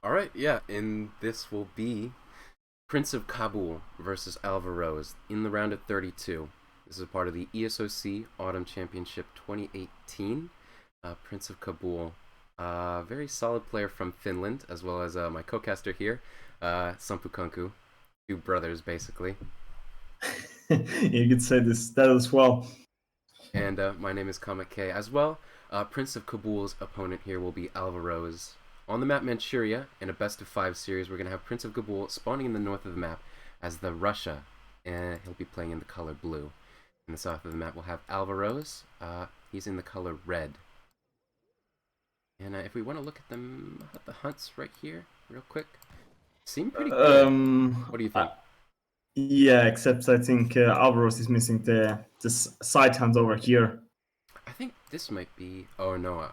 All right, yeah, and this will be PrinceofKabul versus Alvarez in the round of 32. This is part of the ESOC Autumn Championship 2018. PrinceofKabul, very solid player from Finland, as well as my co-caster here, SomppuKunkku. Two brothers, basically. You could say that as well. And my name is Cometk as well. PrinceofKabul's opponent here will be Alvarez. On the map Manchuria, in a best of 5 series, we're going to have PrinceofKabul spawning in the north of the map as the Russia, and he'll be playing in the color blue. In the south of the map, we'll have Alvarez. He's in the color red. And if we want to look at them, at the hunts right here, real quick, seem pretty good. What do you think? Yeah, except I think Alvarez is missing the side hunt over here. I think this might be. Oh no.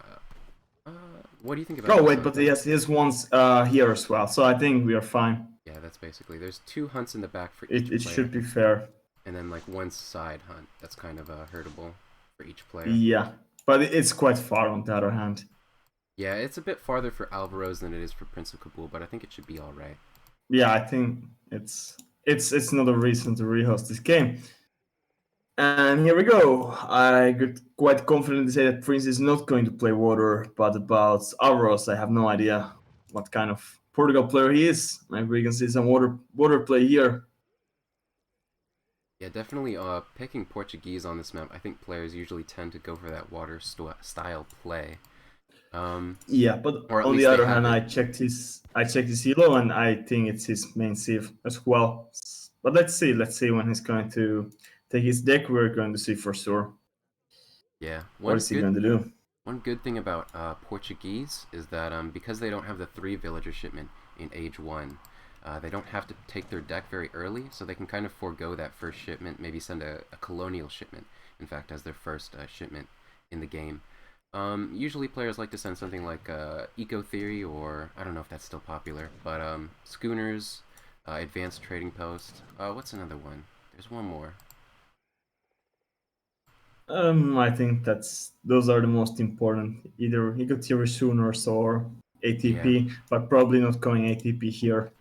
What do you think about? Oh wait, but he has ones here as well, so I think we are fine. Yeah, that's basically. There's 2 hunts in the back for each player. It should be fair. And then like 1 side hunt that's kind of hurtable for each player. Yeah, but it's quite far on the other hand. Yeah, it's a bit farther for Alvarez than it is for PrinceofKabul, but I think it should be all right. Yeah, I think it's not a reason to rehost this game. And here we go. I got quite confident to say that Prince is not going to play water, but about Alvarez, I have no idea what kind of Portugal player he is. Maybe we can see some water play here. Yeah, definitely picking Portuguese on this map, I think players usually tend to go for that water style play. Yeah, but on the other hand, I checked his elo, and I think it's his main sieve as well. But let's see when he's going to take his deck. We're going to see for sure. Yeah, what is he going to do? One good thing about Portuguese is that because they don't have the 3 villager shipment in age 1, they don't have to take their deck very early, so they can kind of forego that first shipment, maybe send a colonial shipment, in fact, as their first shipment in the game. Usually players like to send something like Eco Theory, or I don't know if that's still popular, but Schooners, Advanced Trading Post. What's another one? There's one more. I think those are the most important. Either Eco Theory, Schooners, or ATP, yeah. But probably not going ATP here.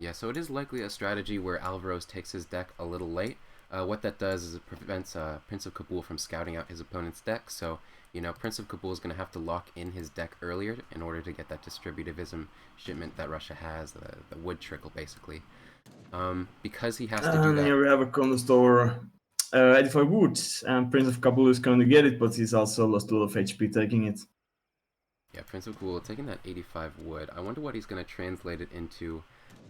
Yeah, so it is likely a strategy where Alvarez takes his deck a little late. What that does is it prevents PrinceofKabul from scouting out his opponent's deck, so, you know, PrinceofKabul is going to have to lock in his deck earlier in order to get that distributivism shipment that Russia has, the wood trickle, basically. Because he has to do that... Here we have a condo store, 85 wood, and PrinceofKabul is going to get it, but he's also lost a lot of HP taking it. Yeah, PrinceofKabul taking that 85 wood. I wonder what he's going to translate it into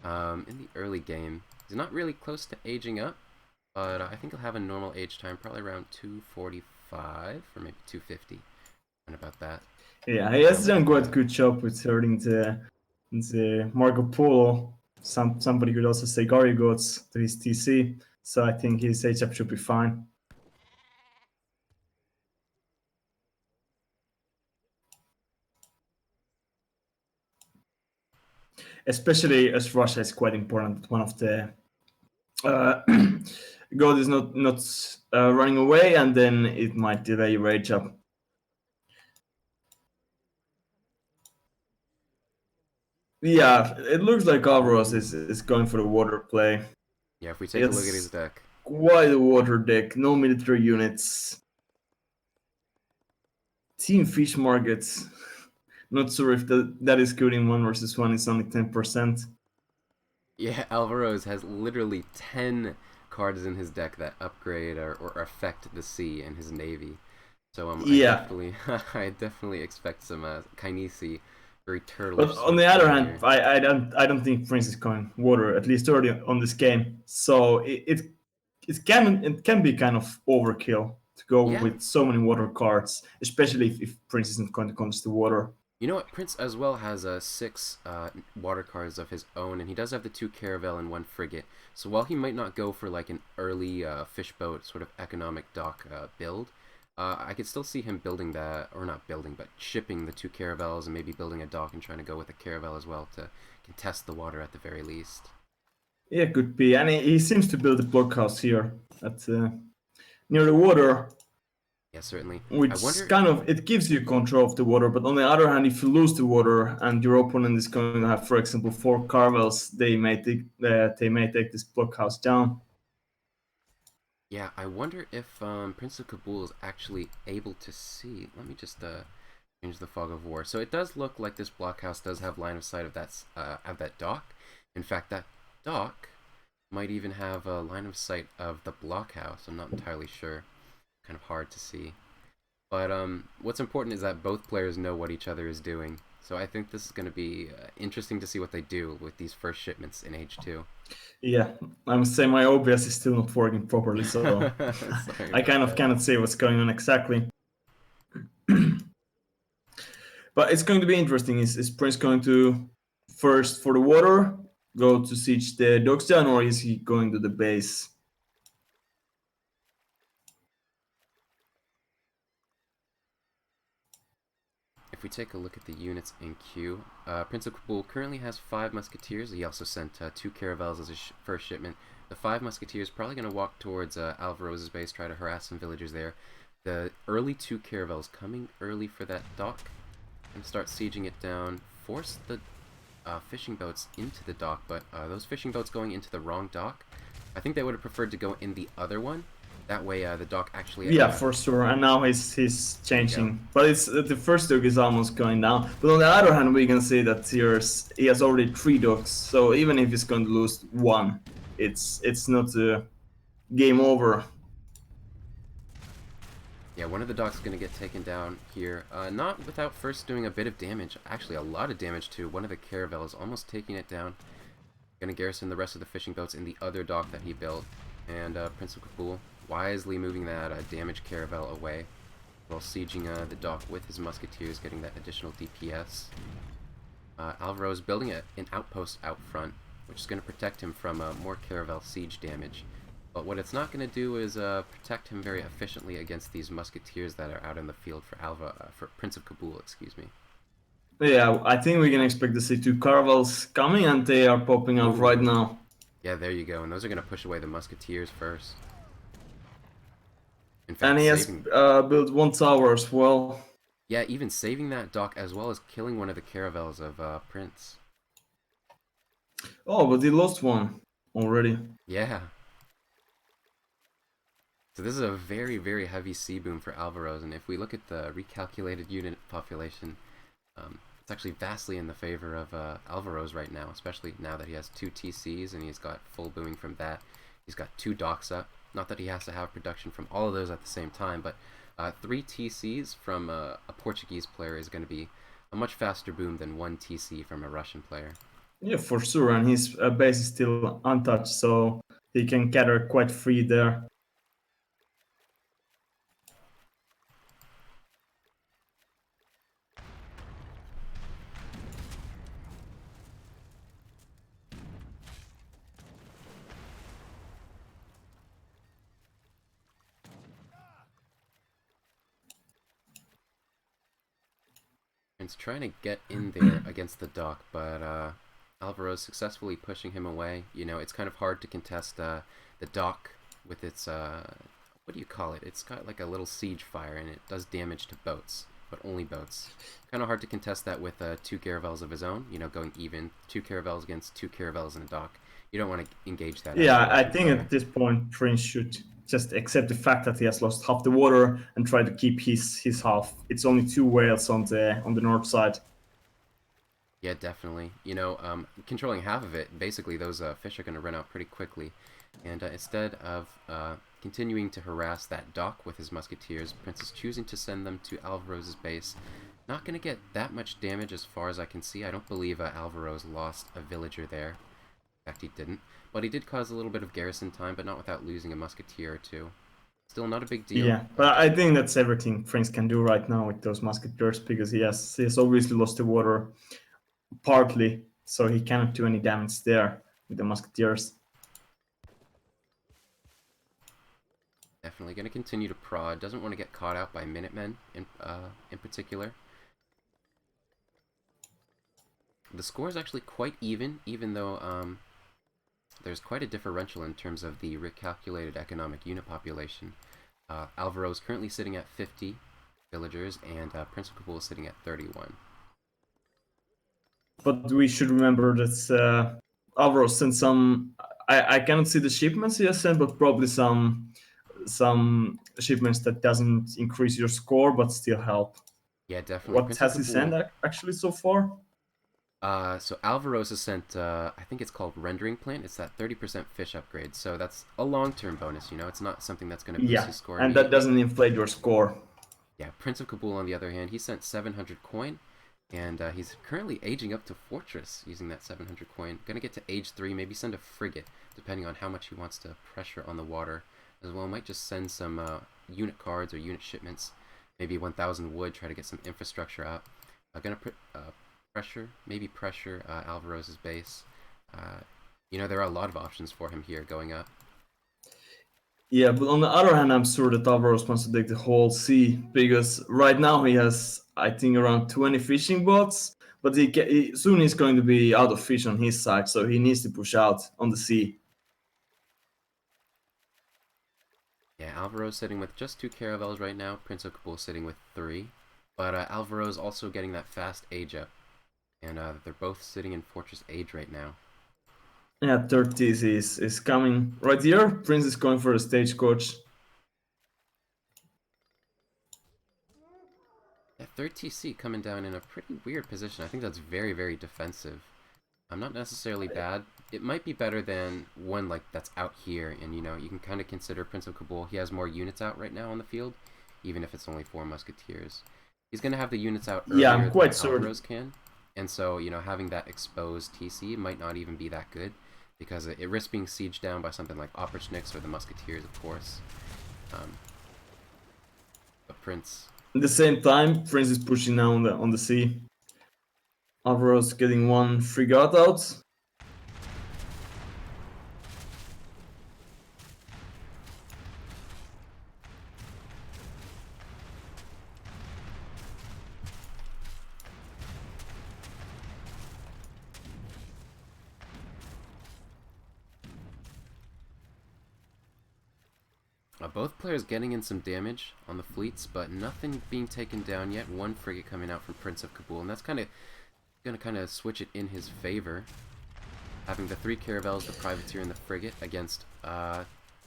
in the early game. He's not really close to aging up, but I think he'll have a normal age time, probably around 245 or maybe 250. And about that. Yeah, he has done quite a good job with turning the Marco Polo. Somebody could also say Gods to his TC, so I think his age-up should be fine. Especially as Russia is quite important. One of the God is not running away, and then it might delay your age-up. Yeah, it looks like Alvarez is going for the water play. Yeah, if we take a look at his deck. Quite a water deck, no military units. Team fish markets. Not sure if that is good in 1 versus 1, it's only 10%. Yeah, Alvarez has literally 10 cards in his deck that upgrade or affect the sea and his navy. So yeah. I definitely expect some Kainisi. But on the other hand, I don't think Prince is going water, at least early on this game. So it can be kind of overkill to go with so many water cards, especially if Prince isn't going to contest the water. You know what? Prince as well has 6 water cards of his own, and he does have the 2 caravel and 1 frigate. So while he might not go for like an early fishboat sort of economic dock build, I could still see him building that, or not building, but shipping the 2 caravels and maybe building a dock and trying to go with a caravel as well to contest the water at the very least. Yeah, could be. And he seems to build a blockhouse here at near the water. Yeah, certainly. I which wonder. kind of it gives you control of the water. But on the other hand, if you lose the water and your opponent is going to have, for example, 4 caravels, they may take this blockhouse down. Yeah, I wonder if Prince of Kabul is actually able to see. Let me just change the fog of war. So it does look like this blockhouse does have line of sight of that dock. In fact, that dock might even have a line of sight of the blockhouse. I'm not entirely sure. Kind of hard to see. But what's important is that both players know what each other is doing. So I think this is going to be interesting to see what they do with these first shipments in Age 2. Yeah, I'm saying my OBS is still not working properly, so Sorry I about kind of that. cannot say what's going on exactly. But it's going to be interesting. Is Prince going to first for the water go to siege the docks down, or is he going to the base? If we take a look at the units in queue, Prince of Kabul currently has 5 musketeers. He also sent 2 caravels as his first shipment. The 5 musketeers probably going to walk towards Alvaroz's base, try to harass some villagers there. The early 2 caravels coming early for that dock and start sieging it down, force the fishing boats into the dock, but those fishing boats going into the wrong dock, I think they would have preferred to go in the other one. That way the dock actually... Yeah, for sure. And now he's there you go. changing, but it's the first dog is almost going down. But on the other hand, we can see that he has already 3 dogs. So even if he's going to lose one, it's not a game over. Yeah, one of the docks is going to get taken down here. Not without first doing a bit of damage. Actually, a lot of damage to one of the caravels, almost taking it down. Going to garrison the rest of the fishing boats in the other dock that he built. And Prince of Kabul wisely moving that damaged caravel away while sieging the dock with his musketeers, getting that additional DPS. Alvaro is building an outpost out front, which is going to protect him from more caravel siege damage. But what it's not going to do is protect him very efficiently against these musketeers that are out in the field for Prince of Kabul, excuse me. Yeah, I think we can expect to see 2 caravels coming, and they are popping out right Ooh. now. Yeah, there you go. And those are going to push away the musketeers first. In And fact, he has saving... built 1 tower as well. Yeah, even saving that dock as well as killing one of the caravels of Prince. Oh, but he lost one already. Yeah. So this is a very, very heavy sea boom for Alvaro's, and if we look at the recalculated unit population, it's actually vastly in the favor of Alvaro's right now, especially now that he has 2 TCs and he's got full booming from that. He's got 2 docks up. Not that he has to have production from all of those at the same time, but 3 TCs from a Portuguese player is going to be a much faster boom than 1 TC from a Russian player. Yeah, for sure. And his base is still untouched, so he can gather quite free there. It's trying to get in there against the dock, but Alvaro's successfully pushing him away. You know, it's kind of hard to contest the dock with its, what do you call it? It's got like a little siege fire, and it does damage to boats, but only boats. Kind of hard to contest that with 2 caravels of his own, you know, going even. 2 caravels against 2 caravels in a dock. You don't want to engage that as a Yeah, I Russian think player. at this point Prince should just accept the fact that he has lost half the water and try to keep his half. It's only 2 whales on the north side. Yeah, definitely. You know, controlling half of it, basically those fish are going to run out pretty quickly. And instead of continuing to harass that dock with his musketeers, Prince is choosing to send them to Alvaroz's base. Not going to get that much damage as far as I can see. I don't believe Alvaroz lost a villager there. In fact, he didn't. But he did cause a little bit of garrison time, but not without losing a musketeer or 2. Still not a big deal. Yeah, but I think that's everything Prince can do right now with those musketeers because he has obviously lost the water partly, so he cannot do any damage there with the musketeers. Definitely going to continue to prod. Doesn't want to get caught out by Minutemen in particular. The score is actually quite even though there's quite a differential in terms of the recalculated economic unit population. Alvaro's currently sitting at 50 villagers, and PrinceofKabul is sitting at 31. But we should remember that Alvaro sent some. I cannot see the shipments he has sent, but probably some shipments that doesn't increase your score but still help. Yeah, definitely. What has he sent PrinceofKabul. actually so far? So Alvaro's has sent, I think it's called Rendering Plant. It's that 30% fish upgrade. So that's a long-term bonus, you know? It's not something that's going to boost Yeah, his score and that immediately. doesn't inflate your score. Yeah, PrinceofKabul, on the other hand, he sent 700 coin, and he's currently aging up to Fortress using that 700 coin. Gonna get to age 3, maybe send a frigate, depending on how much he wants to pressure on the water. As well, might just send some unit cards or unit shipments, maybe 1,000 wood, try to get some infrastructure out. Gonna maybe pressure Alvarez's base. You know, there are a lot of options for him here going up. Yeah, but on the other hand, I'm sure that Alvaro wants to take the whole sea because right now he has, I think, around 20 fishing boats. But soon he's going to be out of fish on his side, so he needs to push out on the sea. Yeah, Alvaro's sitting with just 2 caravels right now. PrinceofKabul sitting with 3. But Alvaro's also getting that fast age up. And they're both sitting in Fortress Age right now. Yeah, third TC is coming right here. Prince is going for a stagecoach. Yeah, third TC coming down in a pretty weird position. I think that's very, very defensive. Not necessarily bad. It might be better than one like that's out here, and you know you can kind of consider PrinceofKabul. He has more units out right now on the field, even if it's only 4 musketeers. He's gonna have the units out Yeah, I'm earlier than quite sure. Alvarez can, and so you know having that exposed TC might not even be that good, because it risks being sieged down by something like Opportunists or the musketeers, of course. But Prince. At the same time, Prince is pushing now on the sea. Alvaro's getting one frigate out. Both players getting in some damage on the fleets, but nothing being taken down yet. One frigate coming out from PrinceofKabul, and that's going to switch it in his favor. Having the 3 caravels, the privateer, and the frigate against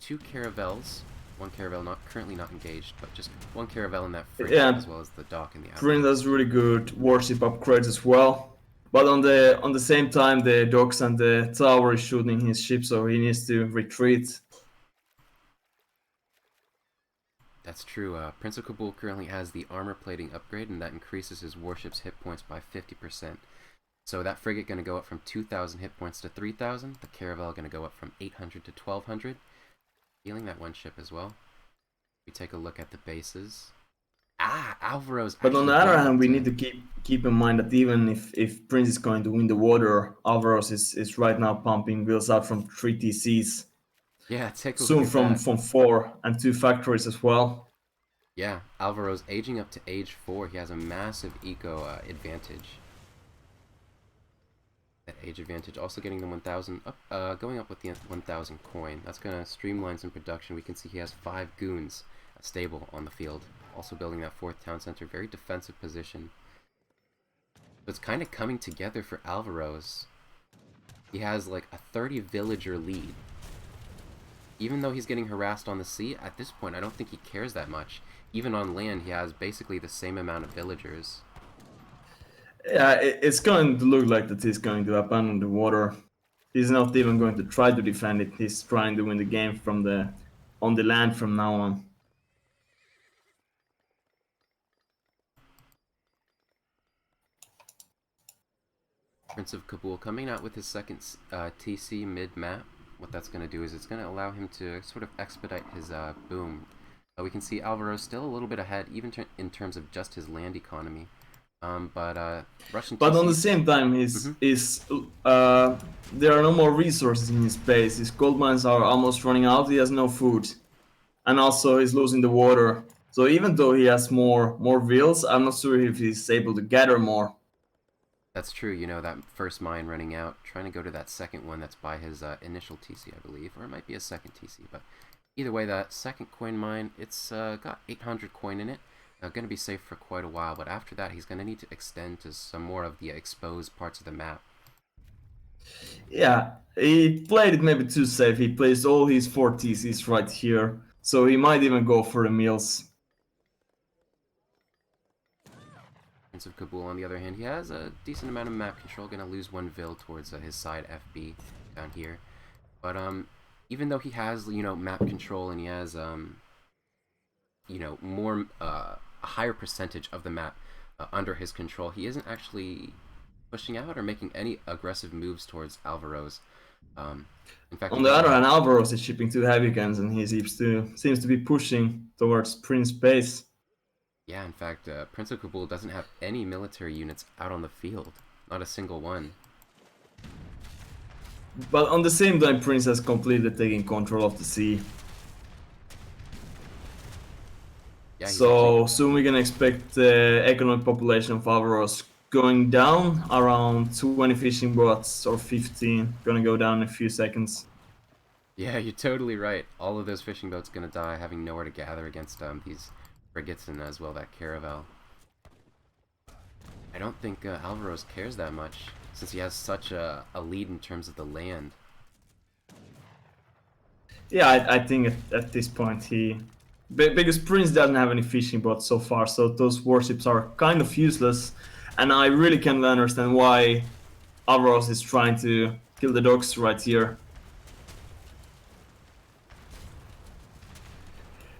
2 caravels. 1 caravel currently not engaged, but just 1 caravel in that frigate, as well as the dock and the Prince has really good warship upgrades as well. But on the same time, the docks and the tower is shooting his ship, so he needs to retreat. That's true. PrinceofKabul currently has the armor plating upgrade, and that increases his warship's hit points by 50%. So that frigate going to go up from 2,000 hit points to 3,000. The caravel going to go up from 800 to 1,200. Healing that one ship as well. We take a look at the bases. Alvaro's. But on the other hand, we need to keep in mind that even if Prince is going to win the water, Alvaro's is right now pumping wheels out from 3 TCs. Yeah, take a soon look at from 4 and 2 factories as well. Yeah, Alvaro's aging up to age 4. He has a massive eco advantage. That age advantage, also getting the 1,000 up, going up with the 1,000 coin. That's gonna streamline some production. We can see he has 5 goons stable on the field. Also building that 4th town center, very defensive position. So it's kind of coming together for Alvaro's. He has like a 30 villager lead. Even though he's getting harassed on the sea, at this point I don't think he cares that much. Even on land, he has basically the same amount of villagers. Yeah, it's going to look like that he's going to abandon the water. He's not even going to try to defend it. He's trying to win the game on the land from now on. PrinceofKabul coming out with his second TC mid-map. What that's going to do is it's going to allow him to sort of expedite his boom. We can see Alvaro's still a little bit ahead, even in terms of just his land economy. But Russian But TC, on the same time, there are no more resources in his base. His gold mines are almost running out. He has no food, and also he's losing the water. So even though he has more wheels, I'm not sure if he's able to gather more. That's true, you know, that first mine running out, trying to go to that second one that's by his initial TC, I believe, or it might be a second TC, but Either way, that second coin mine, it's got 800 coin in it. Going to be safe for quite a while, but after that he's going to need to extend to some more of the exposed parts of the map. Yeah, he played it maybe too safe. He placed all his 4 TCs right here, so he might even go for the mills. PrinceofKabul, on the other hand, he has a decent amount of map control. Going to lose one vil towards his side FB down here. But even though he has map control and he has more a higher percentage of the map under his control, he isn't actually pushing out or making any aggressive moves towards Alvaro's. In fact, On the other hand, Alvaros is shipping 2 heavy guns, and he seems to be pushing towards Prince base. Yeah, in fact, PrinceofKabul doesn't have any military units out on the field. Not a single one. But on the same time, Prince has completely taken control of the sea. Yeah, so soon we can expect the economic population of Alvaros going down around 20 fishing boats or 15. Gonna go down in a few seconds. Yeah, you're totally right. All of those fishing boats gonna die, having nowhere to gather against these frigates and as well that caravel. I don't think Alvaros cares that much, since he has such a lead in terms of the land. Yeah, I think at this point because Prince doesn't have any fishing boats so far, so those warships are kind of useless, and I really can't understand why Alvaros is trying to kill the docks right here.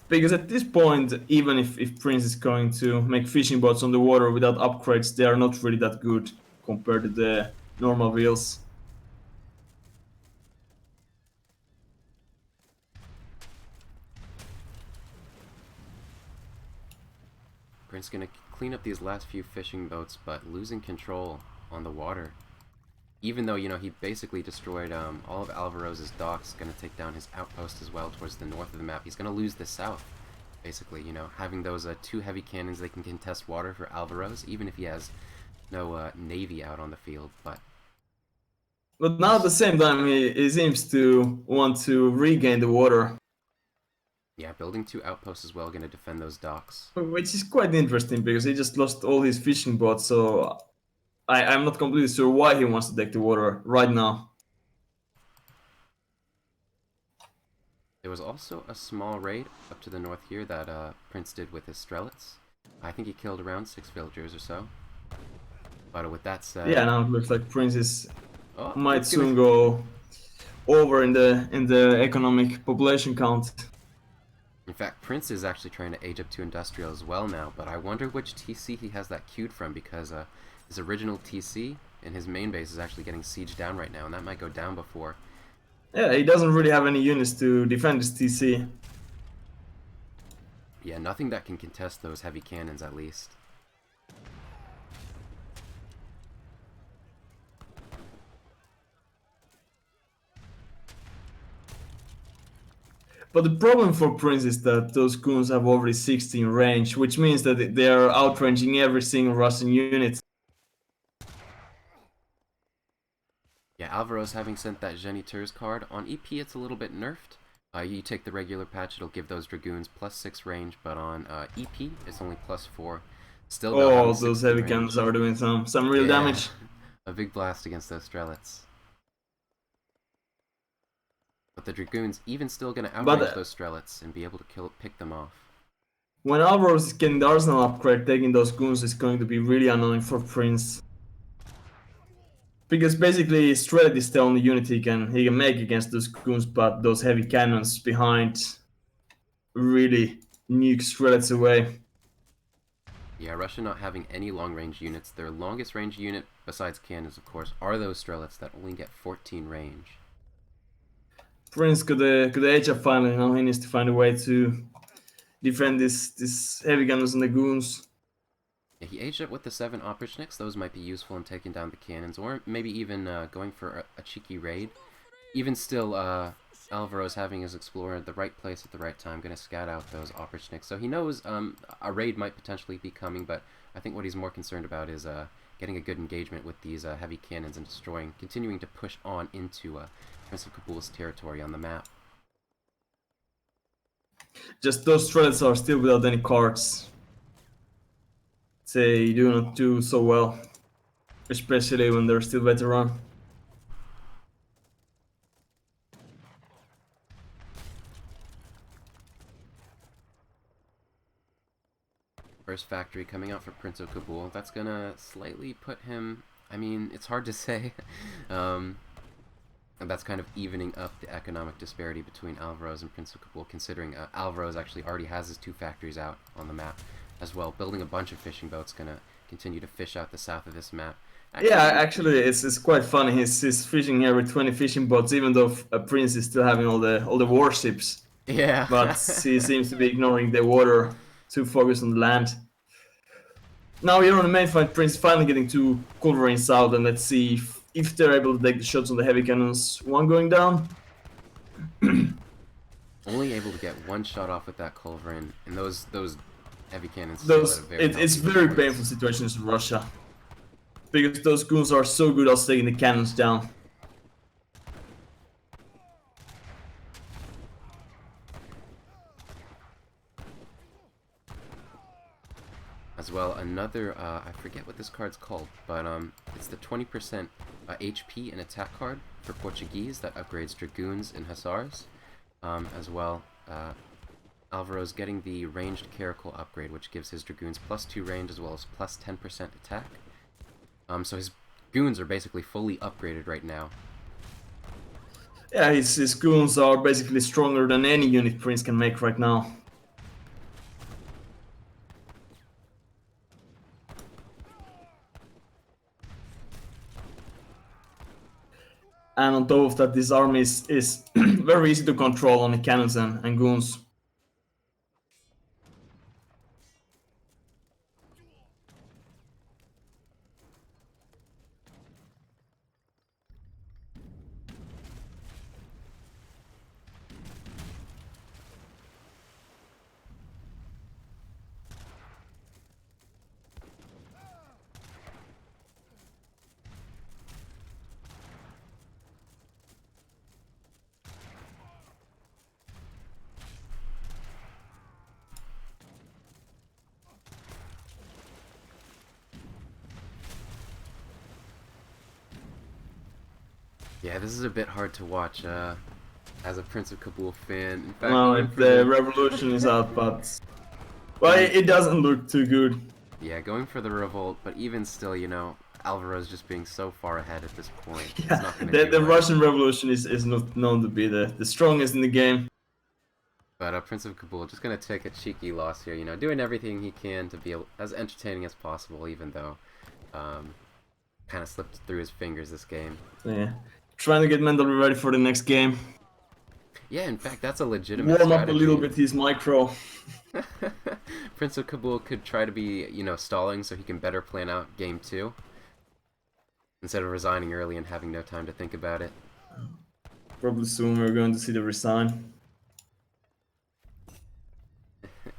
Because at this point, even if Prince is going to make fishing boats on the water without upgrades, they are not really that good compared to the normal wheels. Prince gonna clean up these last few fishing boats, but losing control on the water. Even though, he basically destroyed all of Alvaroz's docks, gonna take down his outpost as well towards the north of the map. He's gonna lose the south, basically, having those 2 heavy cannons that can contest water for Alvaroz, even if he has no navy out on the field. But now at the same time, he seems to want to regain the water. yeah, building 2 outposts as well, gonna defend those docks. Which is quite interesting because he just lost all his fishing boats, so I'm not completely sure why he wants to take the water right now. There was also a small raid up to the north here that Prince did with his Strelets. I think he killed around 6 villagers or so. But with that said... Yeah, now it looks like Prince might soon go over in the economic population count. In fact, Prince is actually trying to age up to industrial as well now, but I wonder which TC he has that queued from, because his original TC in his main base is actually getting sieged down right now, and that might go down before. Yeah, he doesn't really have any units to defend his TC. Yeah, nothing that can contest those heavy cannons at least. But the problem for Prince is that those goons have already 16 range, which means that they are outranging every single Russian unit. Yeah, Alvaro's having sent that Geniteurs card. On EP, it's a little bit nerfed. You take the regular patch, it'll give those Dragoons +6 range, but on EP, it's only +4. Still, oh, those heavy cannons are doing some real damage. A big blast against those Strelets. But the Dragoons even still going to outrange those Strelets and be able to pick them off. When Alvaros is getting the arsenal upgrade, taking those goons is going to be really annoying for Prince. Because basically Strelet is the only unit he can make against those goons, but those heavy cannons behind really nuke Strelets away. Yeah, Russia not having any long-range units. Their longest range unit, besides cannons of course, are those Strelets that only get 14 range. Prince could age up finally. Now he needs to find a way to defend this heavy gunners and the goons. Yeah, he aged up with the 7 Oprichniks. Those might be useful in taking down the cannons, or maybe even going for a cheeky raid. Even still, Alvaro's having his explorer at the right place at the right time, going to scout out those Oprichniks. So he knows a raid might potentially be coming, but I think what he's more concerned about is getting a good engagement with these heavy cannons and continuing to push on into PrinceofKabul's territory on the map. Just those threads are still without any cards. They do not do so well, especially when they're still veteran. First factory coming out for PrinceofKabul. That's gonna slightly put him. I mean, it's hard to say. And that's kind of evening up the economic disparity between Alvaro's and PrinceofKabul, considering Alvaro's actually already has his 2 factories out on the map as well. Building a bunch of fishing boats, gonna continue to fish out the south of this map. Actually, it's quite funny. He's fishing here with 20 fishing boats, even though Prince is still having all the warships. Yeah. But he seems to be ignoring the water to focus on the land. Now here on the main fight, Prince finally getting 2 culverins out, and let's see if they're able to take the shots on the heavy cannons. One going down. Only able to get 1 shot off with that culverin, and those heavy cannons. It's very painful situations in Russia, because those goons are so good at taking the cannons down. As well, another, I forget what this card's called, but it's the 20% HP and attack card for Portuguese that upgrades Dragoons and Hussars. As well, Alvaro's getting the ranged Caracal upgrade, which gives his Dragoons +2 range as well as +10% attack. So his goons are basically fully upgraded right now. Yeah, his goons are basically stronger than any unit Prince can make right now. And on top of that, this army is very easy to control on the cannons and goons. Yeah, this is a bit hard to watch as a PrinceofKabul fan. In fact, Well, the revolution is out, but well, it doesn't look too good. Yeah, going for the revolt, but even still, you know, Alvaro's just being so far ahead at this point. Yeah, the Russian Revolution is not known to be the strongest in the game. But PrinceofKabul just gonna take a cheeky loss here, you know, doing everything he can to be as entertaining as possible, even though kind of slipped through his fingers this game. Yeah, trying to get mentally ready for the next game. Yeah, in fact, that's a legitimate warm strategy. up a little bit his micro. PrinceofKabul could try to be, you know, stalling so he can better plan out game 2 instead of resigning early and having no time to think about it. Probably soon we're going to see the resign.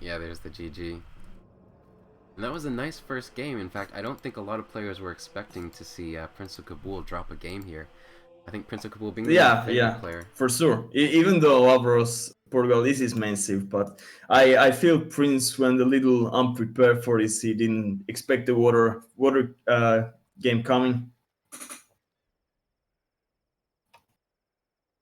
Yeah, there's the GG. And that was a nice first game. In fact, I don't think a lot of players were expecting to see PrinceofKabul drop a game here. I think PrinceofKabul being the favorite player. For sure. Even though Alvaro's Portugal is his main civ, but I feel Prince went a little unprepared for this. He didn't expect the water game coming.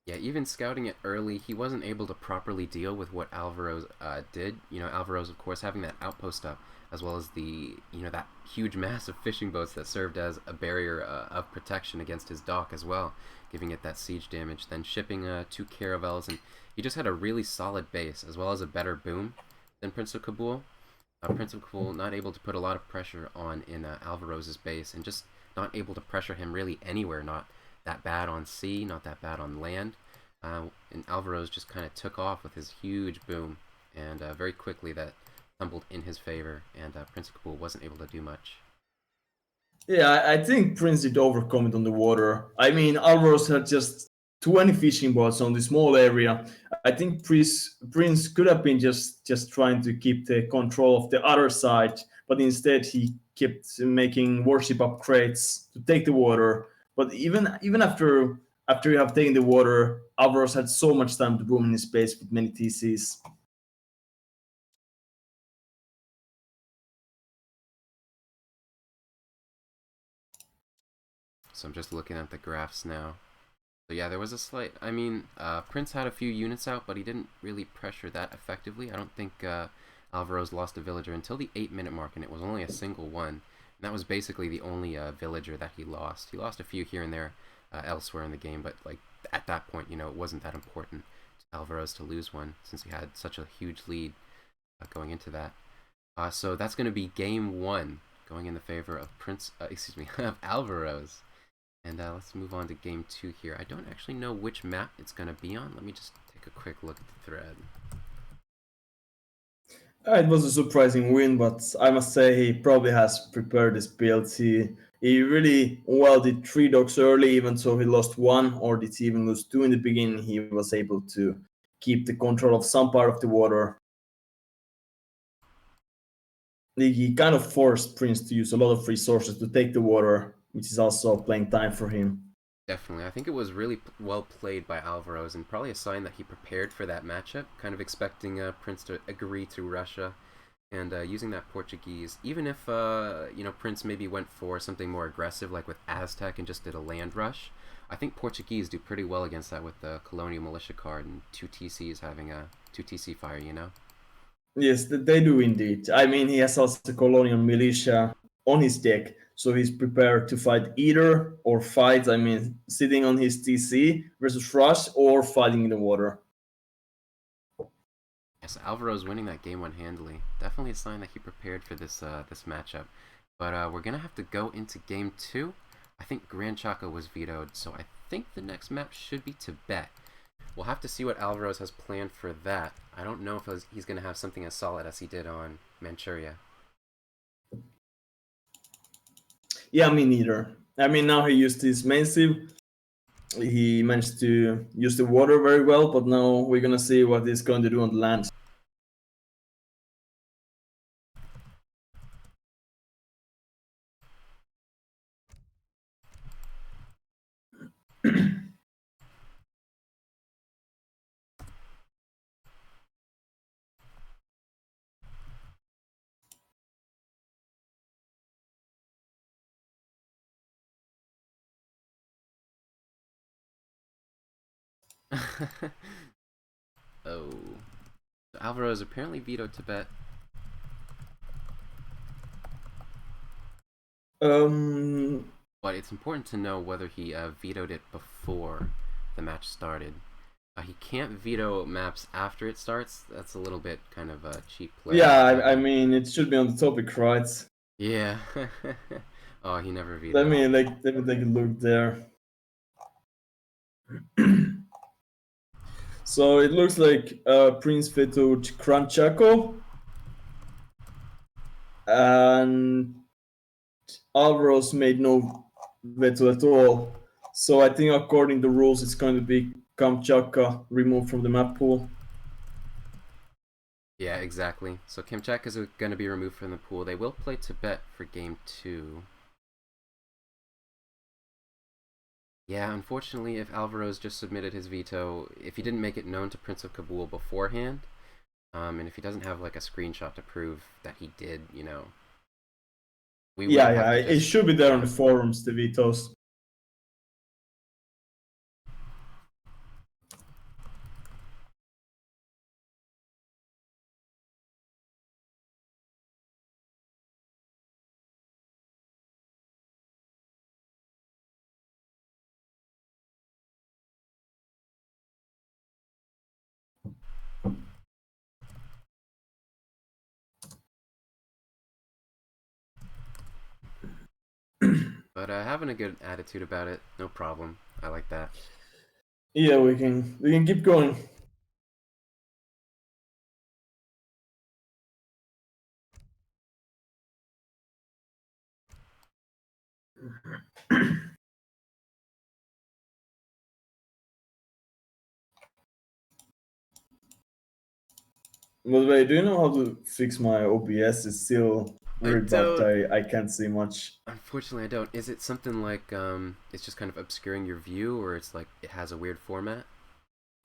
Yeah, even scouting it early, he wasn't able to properly deal with what Alvaro's did. You know, Alvaro's, of course, having that outpost up, as well as the, you know, that huge mass of fishing boats that served as a barrier of protection against his dock as well, giving it that siege damage. Then shipping 2 caravels, and he just had a really solid base, as well as a better boom than PrinceofKabul. PrinceofKabul not able to put a lot of pressure on in Alvaro's base, and just not able to pressure him really anywhere, not that bad on sea, not that bad on land. And Alvaro's just kind of took off with his huge boom, and very quickly that tumbled in his favor, and PrinceofKabul wasn't able to do much. Yeah, I think Prince did overcome it on the water. I mean, Alvaro's had just 20 fishing boats on this small area. I think Prince could have been just trying to keep the control of the other side, but instead he kept making warship upgrades to take the water. But even after you have taken the water, Alvaro's had so much time to boom in his base with many TCs. So I'm just looking at the graphs now. So yeah, there was a slight. I mean, Prince had a few units out, but he didn't really pressure that effectively. I don't think Alvaro's lost a villager until the 8-minute mark, and it was only a single one. And that was basically the only villager that he lost. He lost a few here and there elsewhere in the game, but like at that point, you know, it wasn't that important to Alvaro's to lose one since he had such a huge lead going into that. So that's going to be game 1, going in the favor of of Alvaro's. And let's move on to game 2 here. I don't actually know which map it's going to be on. Let me just take a quick look at the thread. It was a surprising win, but I must say he probably has prepared his build. He really well did 3 dogs early, even though he lost 1, or did he even lose 2 in the beginning. He was able to keep the control of some part of the water. He kind of forced Prince to use a lot of resources to take the water, which is also playing time for him. Definitely. I think it was really well played by Alvaro's, and probably a sign that he prepared for that matchup, kind of expecting Prince to agree to Russia, and using that Portuguese. Even if, you know, Prince maybe went for something more aggressive, like with Aztec, and just did a land rush, I think Portuguese do pretty well against that with the Colonial Militia card and 2 TCs having a 2 TC fire, you know? Yes, they do indeed. I mean, he has also the colonial militia on his deck, so he's prepared to fight either or fight, I mean, sitting on his TC versus Rush or fighting in the water. Yes, Alvaro's winning that game 1 handily. Definitely a sign that he prepared for this this matchup. But we're going to have to go into game 2. I think Grand Chaka was vetoed, so I think the next map should be Tibet. We'll have to see what Alvaro's has planned for that. I don't know if he's going to have something as solid as he did on Manchuria. Yeah, me neither. I mean, now he used his main sieve. He managed to use the water very well, but now we're gonna see what he's going to do on the land. Oh. Alvaro's apparently vetoed Tibet. But it's important to know whether he vetoed it before the match started. He can't veto maps after it starts. That's a little bit kind of a cheap play. Yeah, I mean, it should be on the topic, right? Yeah. Oh, he never vetoed. Let me take a look there. So it looks like Prince vetoed Crunchaco and Alvaro's made no veto at all. So I think according to the rules, it's going to be Kamchatka removed from the map pool. Yeah, exactly. So Cometk is going to be removed from the pool. They will play Tibet for game 2. Yeah, unfortunately, if Alvaro's just submitted his veto, if he didn't make it known to PrinceofKabul beforehand, and if he doesn't have like a screenshot to prove that he did, you know, it should be there on the forums, the vetoes. But having a good attitude about it, no problem. I like that. Yeah, we can keep going. By the way, do you know how to fix my OBS? It's still very bugged. I can't see much. Unfortunately, I don't. Is it something like it's just kind of obscuring your view, or it's like it has a weird format?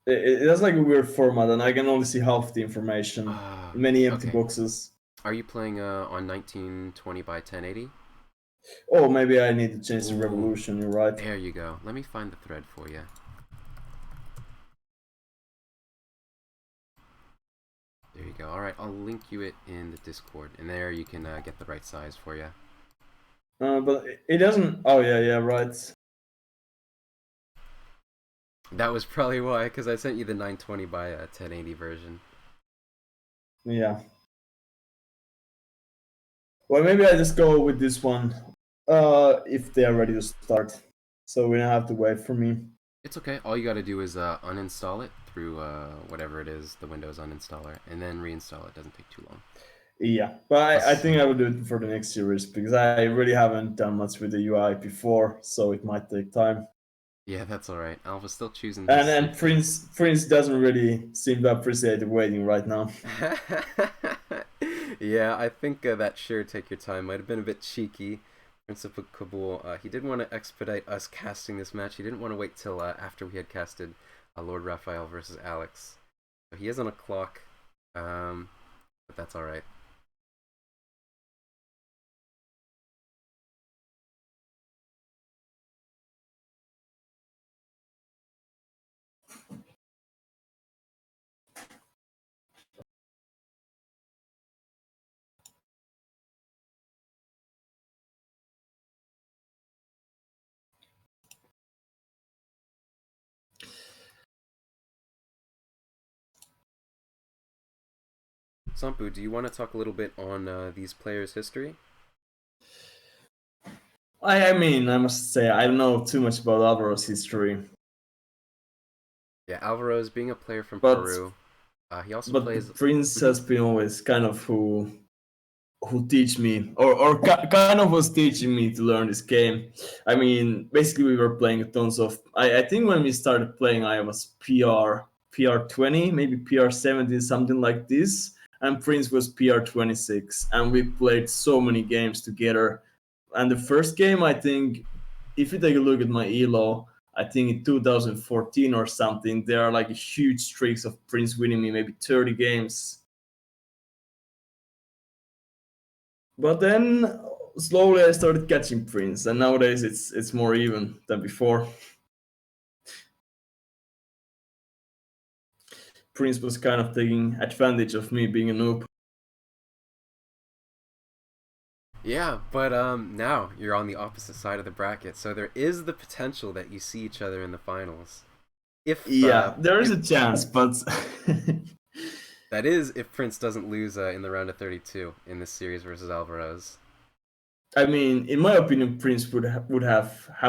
It has like a weird format, and I can only see half the information. Many empty boxes. Are you playing on 1920 by 1080? Oh, maybe I need to change the Ooh, revolution. You're right. there you go. Let me find the thread for you. There you go. Alright, I'll link you it in the Discord, and there you can get the right size for you. But it doesn't. Oh yeah, yeah, right. That was probably why, because I sent you the 920 by 1080 version. Yeah. Well, maybe I just go with this one. If they are ready to start, so we don't have to wait for me. It's okay. All you got to do is uninstall it through whatever it is, the Windows uninstaller, and then reinstall it. Doesn't take too long. Yeah, but I Plus, think I will do it for the next series because I really haven't done much with the UI before, so it might take time. yeah, that's all right. Alpha's still choosing his And then safety. Prince doesn't really seem to appreciate the waiting right now. Yeah, I think that sure take your time might have been a bit cheeky. PrinceofKabul, he did want to expedite us casting this match. He didn't want to wait till after we had casted Lord Raphael versus Alex. So he is on a clock, but that's all right. Somppu, do you want to talk a little bit on these players' history? I mean, I must say I don't know too much about Alvaro's history, Yeah, Alvaro's being a player from but Peru. He also but the plays. Prince Mhm. has been always kind of who teach me or kind of was teaching me to learn this game. I mean, basically we were playing tons of. I think when we started playing, I was PR 20, maybe PR 17, something like this, and Prince was PR 26, and we played so many games together. And the first game, I think, if you take a look at my elo, I think in 2014 or something, there are like huge streaks of Prince winning me, maybe 30 games. But then slowly I started catching Prince, and nowadays it's more even than before. Prince was kind of taking advantage of me being a noob. Yeah, but now you're on the opposite side of the bracket, so there is the potential that you see each other in the finals. Yeah, there is If a chance, but that is if Prince doesn't lose in the round of 32 in this series versus Alvarez. I mean, in my opinion, Prince would have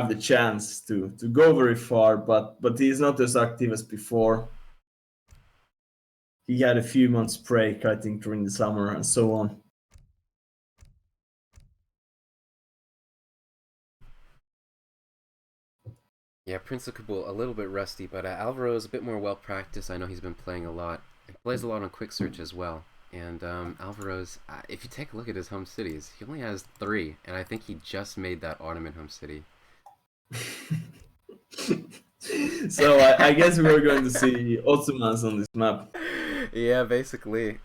the chance to go very far, but he's not as active as before. He had a few months break, I think, during the summer and so on. Yeah, Prince of Kabul a little bit rusty, but Alvaro is a bit more well practiced. I know he's been playing a lot. He plays a lot on quick search as well. And Alvaro's, if you take a look at his home cities, he only has 3, and I think he just made that Ottoman home city. So I guess we're going to see Ottomans on this map. Yeah, basically.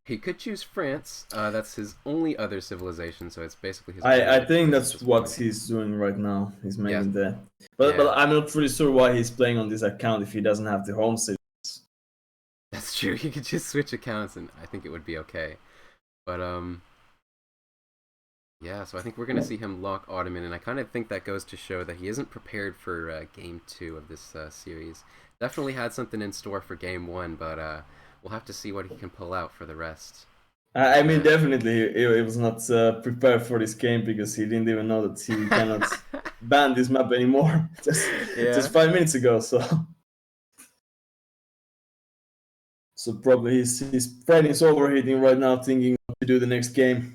He could choose France. That's his only other civilization, so it's basically his I only think choice at that's this what point. he's doing right now. He's Yeah, making that. But yeah, I'm not really sure why he's playing on this account if he doesn't have the home city. that's true. He could just switch accounts, and I think it would be okay. But yeah. So I think we're gonna see him lock Ottoman, and I kind of think that goes to show that he isn't prepared for Game 2 of this series. Definitely had something in store for Game 1, but we'll have to see what he can pull out for the rest of I this mean, match. definitely he was not prepared for this game because he didn't even know that he cannot ban this map anymore just Yeah. 5 minutes ago. So probably his brain is overheating right now, thinking what to do the next game.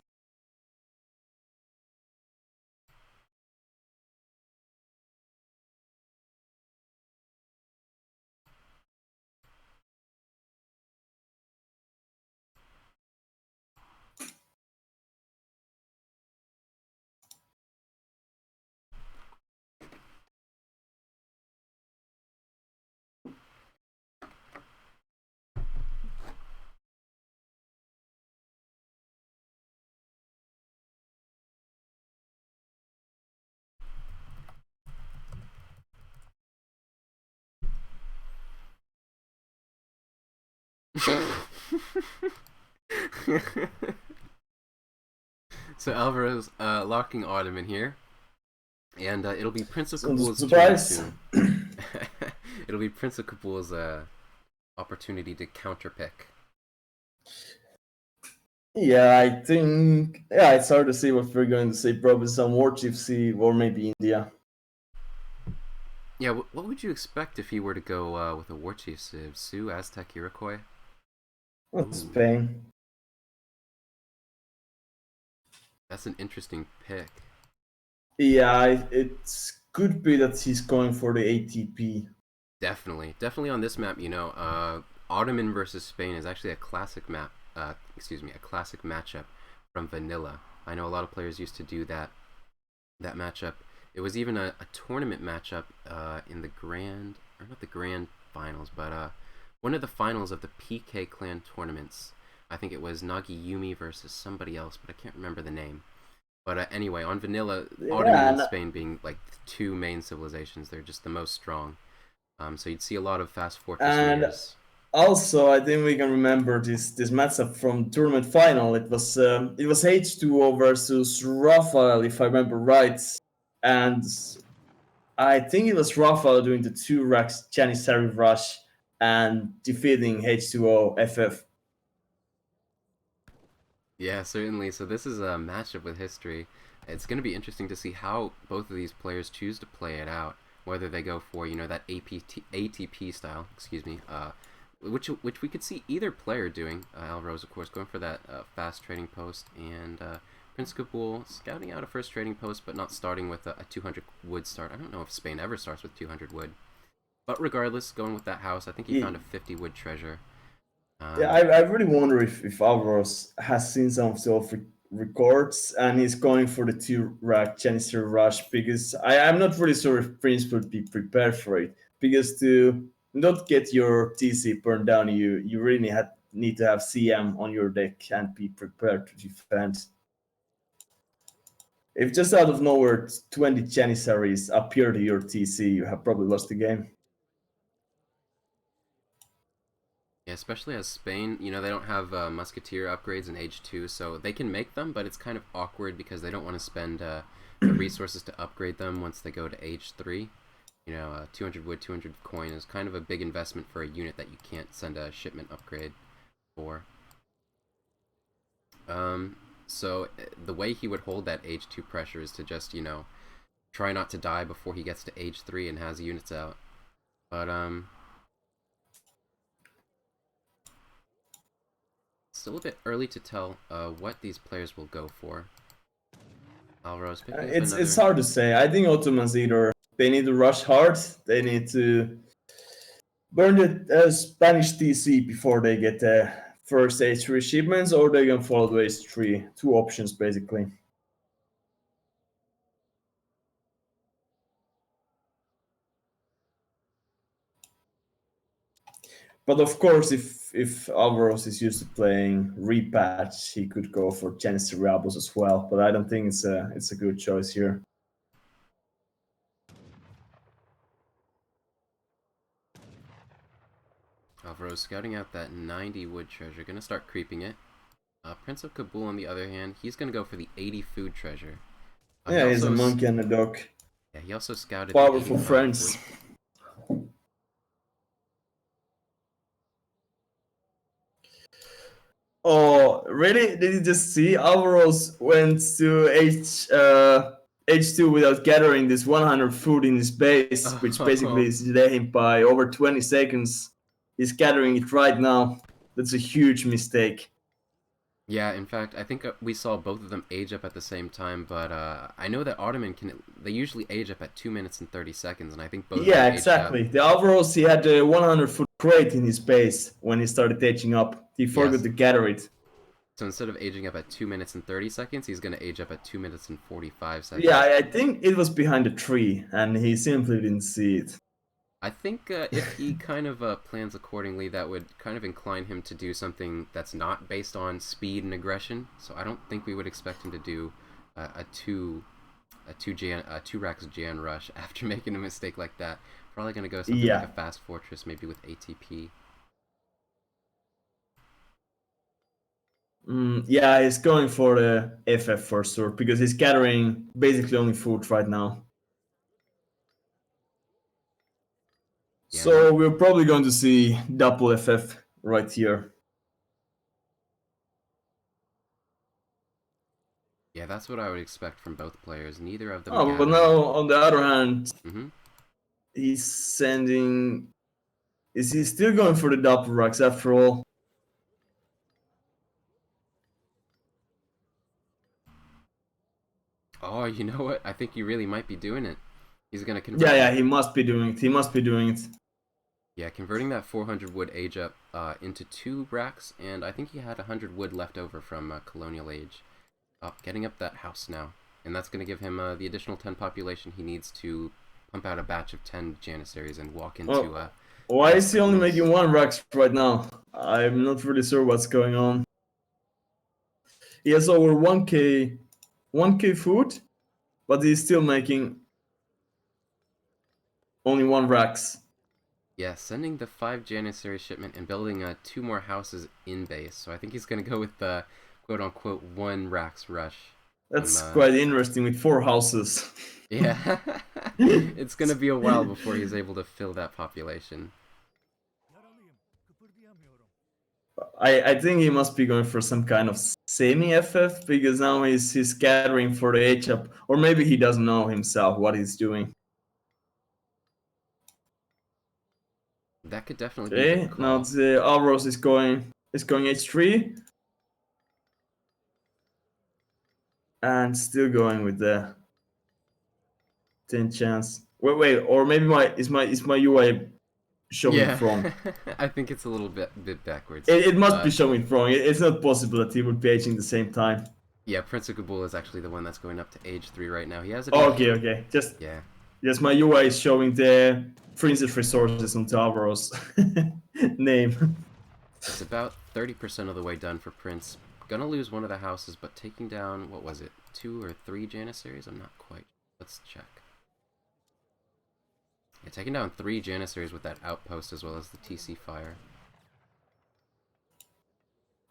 So Alvaro's locking Ottoman here, and it'll be Prince of So Kabul's turn surprise. to. It'll be Prince of Kabul's opportunity to counterpick. Yeah, I think it's hard to see what we're going to see. Probably some war chiefs or maybe India. Yeah, what would you expect if he were to go with a war chief civ? Sioux, Aztec, Iroquois? Ooh, Spain. that's an interesting pick. Yeah, it could be that he's going for the ATP. Definitely on this map, Ottoman versus Spain is actually a classic map. A classic matchup from Vanilla. I know a lot of players used to do that matchup. It was even a tournament matchup in the grand, or not the grand finals, but one of the finals of the PK Clan tournaments. I think it was Nagiyumi versus somebody else, but I can't remember the name. But anyway, on Vanilla, Ottoman Yeah, and Spain being like the two main civilizations, they're just the most strong. So you'd see a lot of fast fortress and mirrors. also I think we can remember this matchup from tournament final. It was H2O versus Rafael, if I remember right, and I think it was Rafael doing the two racks Janissary rush and defeating H2O FF. Yeah, certainly. So this is a matchup with history. It's going to be interesting to see how both of these players choose to play it out. Whether they go for that ATP style, excuse me, which we could see either player doing. Alvaro's, of course, going for that fast trading post, and Prince Kabul scouting out a first trading post, but not starting with a 200 wood start. I don't know if Spain ever starts with 200 wood, but regardless, going with that house, I think he found a 50 wood treasure. Yeah, Um, I really wonder if Alvarez has seen some of the records and he's going for the two rack Janissary rush because I'm not really sure if Prince would be prepared for it. Because to not get your TC burned down, you really need to have CM on your deck and be prepared to defend. If just out of nowhere 20 Janissaries appear to your TC, you have probably lost the game. Yeah, especially as Spain, they don't have musketeer upgrades in Age 2, so they can make them, but it's kind of awkward because they don't want to spend the resources to upgrade them once they go to Age 3. 200 wood, 200 coin is kind of a big investment for a unit that you can't send a shipment upgrade for. Um, so the way he would hold that Age 2 pressure is to just, try not to die before he gets to Age 3 and has units out. But, still a bit early to tell what these players will go for. Alvaro's picking up It's another. hard to say. I think Ottomans either they need to rush hard, they need to burn the Spanish TC before they get the first H3 shipments, or they can follow the H3. Two options basically. But of course, if Alvaros is used to playing repatch, he could go for Janissary Rebels as well. But I don't think it's a good choice here. Alvaro's scouting out that 90 wood treasure, gonna start creeping it. Prince of Kabul, on the other hand, he's gonna go for the 80 food treasure. He Yeah, he's a also monkey and a dog. yeah, he also scouted the Powerful 85 friends. wood. Oh, really? Did you just see? Alvaros went to H2 without gathering this 100 food in his base, which basically Oh, is delaying by over 20 seconds. He's gathering it right now. That's a huge mistake. yeah. In fact, I think we saw both of them age up at the same time, but I know that Ottoman can. They usually age up at 2 minutes and 30 seconds, and I think both of them Yeah, aged up. exactly. The Alvaros, he had a 100 food crate in his base when he started aging up. He forgot Yes. to gather it. So instead of aging up at 2 minutes and 30 seconds, he's gonna age up at 2 minutes and 45 Yeah, seconds. I think it was behind a tree, and he simply didn't see it. I think if he kind of plans accordingly, that would kind of incline him to do something that's not based on speed and aggression. So I don't think we would expect him to do a two racks Jan rush after making a mistake like that. Probably gonna go something like a Yeah, fast fortress, maybe with ATP. Yeah, he's going for the FF for sure because he's gathering basically only food right now. Yeah, and So we're probably going to see double FF right here. yeah, that's what I would expect from both players. Neither of them Oh, but gathering. now on the other hand, Mm-hmm. he's sending. Is he still going for the double racks after all? Oh, you know what? I think you really might be doing it. He's gonna Yeah, convert yeah, that. he must be doing it. He must be doing it. Yeah, converting that 400 wood age up into 2 racks, and I think he had 100 wood left over from colonial age. Getting up that house now, and that's gonna give him the additional 10 population he needs to pump out a batch of 10 janissaries and walk into Well, why is West he only Governance. making 1 racks right now? I'm not really sure what's going on. He has over 1k food, but he's still making only 1 racks. Yeah, sending the 5 Janissary shipment and building 2 more houses in base. So I think he's gonna go with the quote unquote 1 racks rush. Um, That's uh, quite interesting with 4 houses. yeah, it's gonna be a while before he's able to fill that population. I think he must be going for some kind of semi FF because now he's scattering for the H up, or maybe he doesn't know himself what he's doing. That could definitely be the Okay, now call. the Alros is going H3 and still going with the 10 chance. Wait, or maybe my UI showing it Yeah, wrong. I think it's a little bit backwards. It must be showing it wrong. It's not possible that he would be aging the same time. Yeah, Prince of Kabul is actually the one that's going up to age 3 right now. He has it in Okay, hand. okay. Just Yeah, yes, my UI is showing the Princess resources on Tavros name. it's about 30% of the way done for Prince. Gonna lose one of the houses, but taking down, what was it, 2 or 3 Janissaries? I'm not quite. Let's check. Yeah, taking down 3 Janissaries with that outpost as well as the TC fire.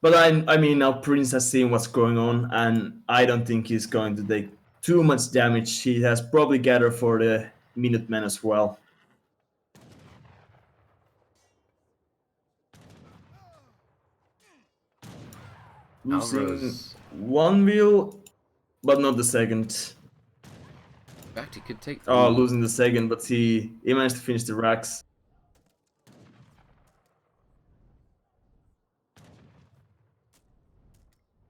But I mean now Prince has seen what's going on, and I don't think he's going to take too much damage. He has probably gathered for the Minutemen as well. Losing Alvoro's. 1 wheel, but not the second. In fact, he could take. Oh, Ooh. losing the second, but he managed to finish the racks.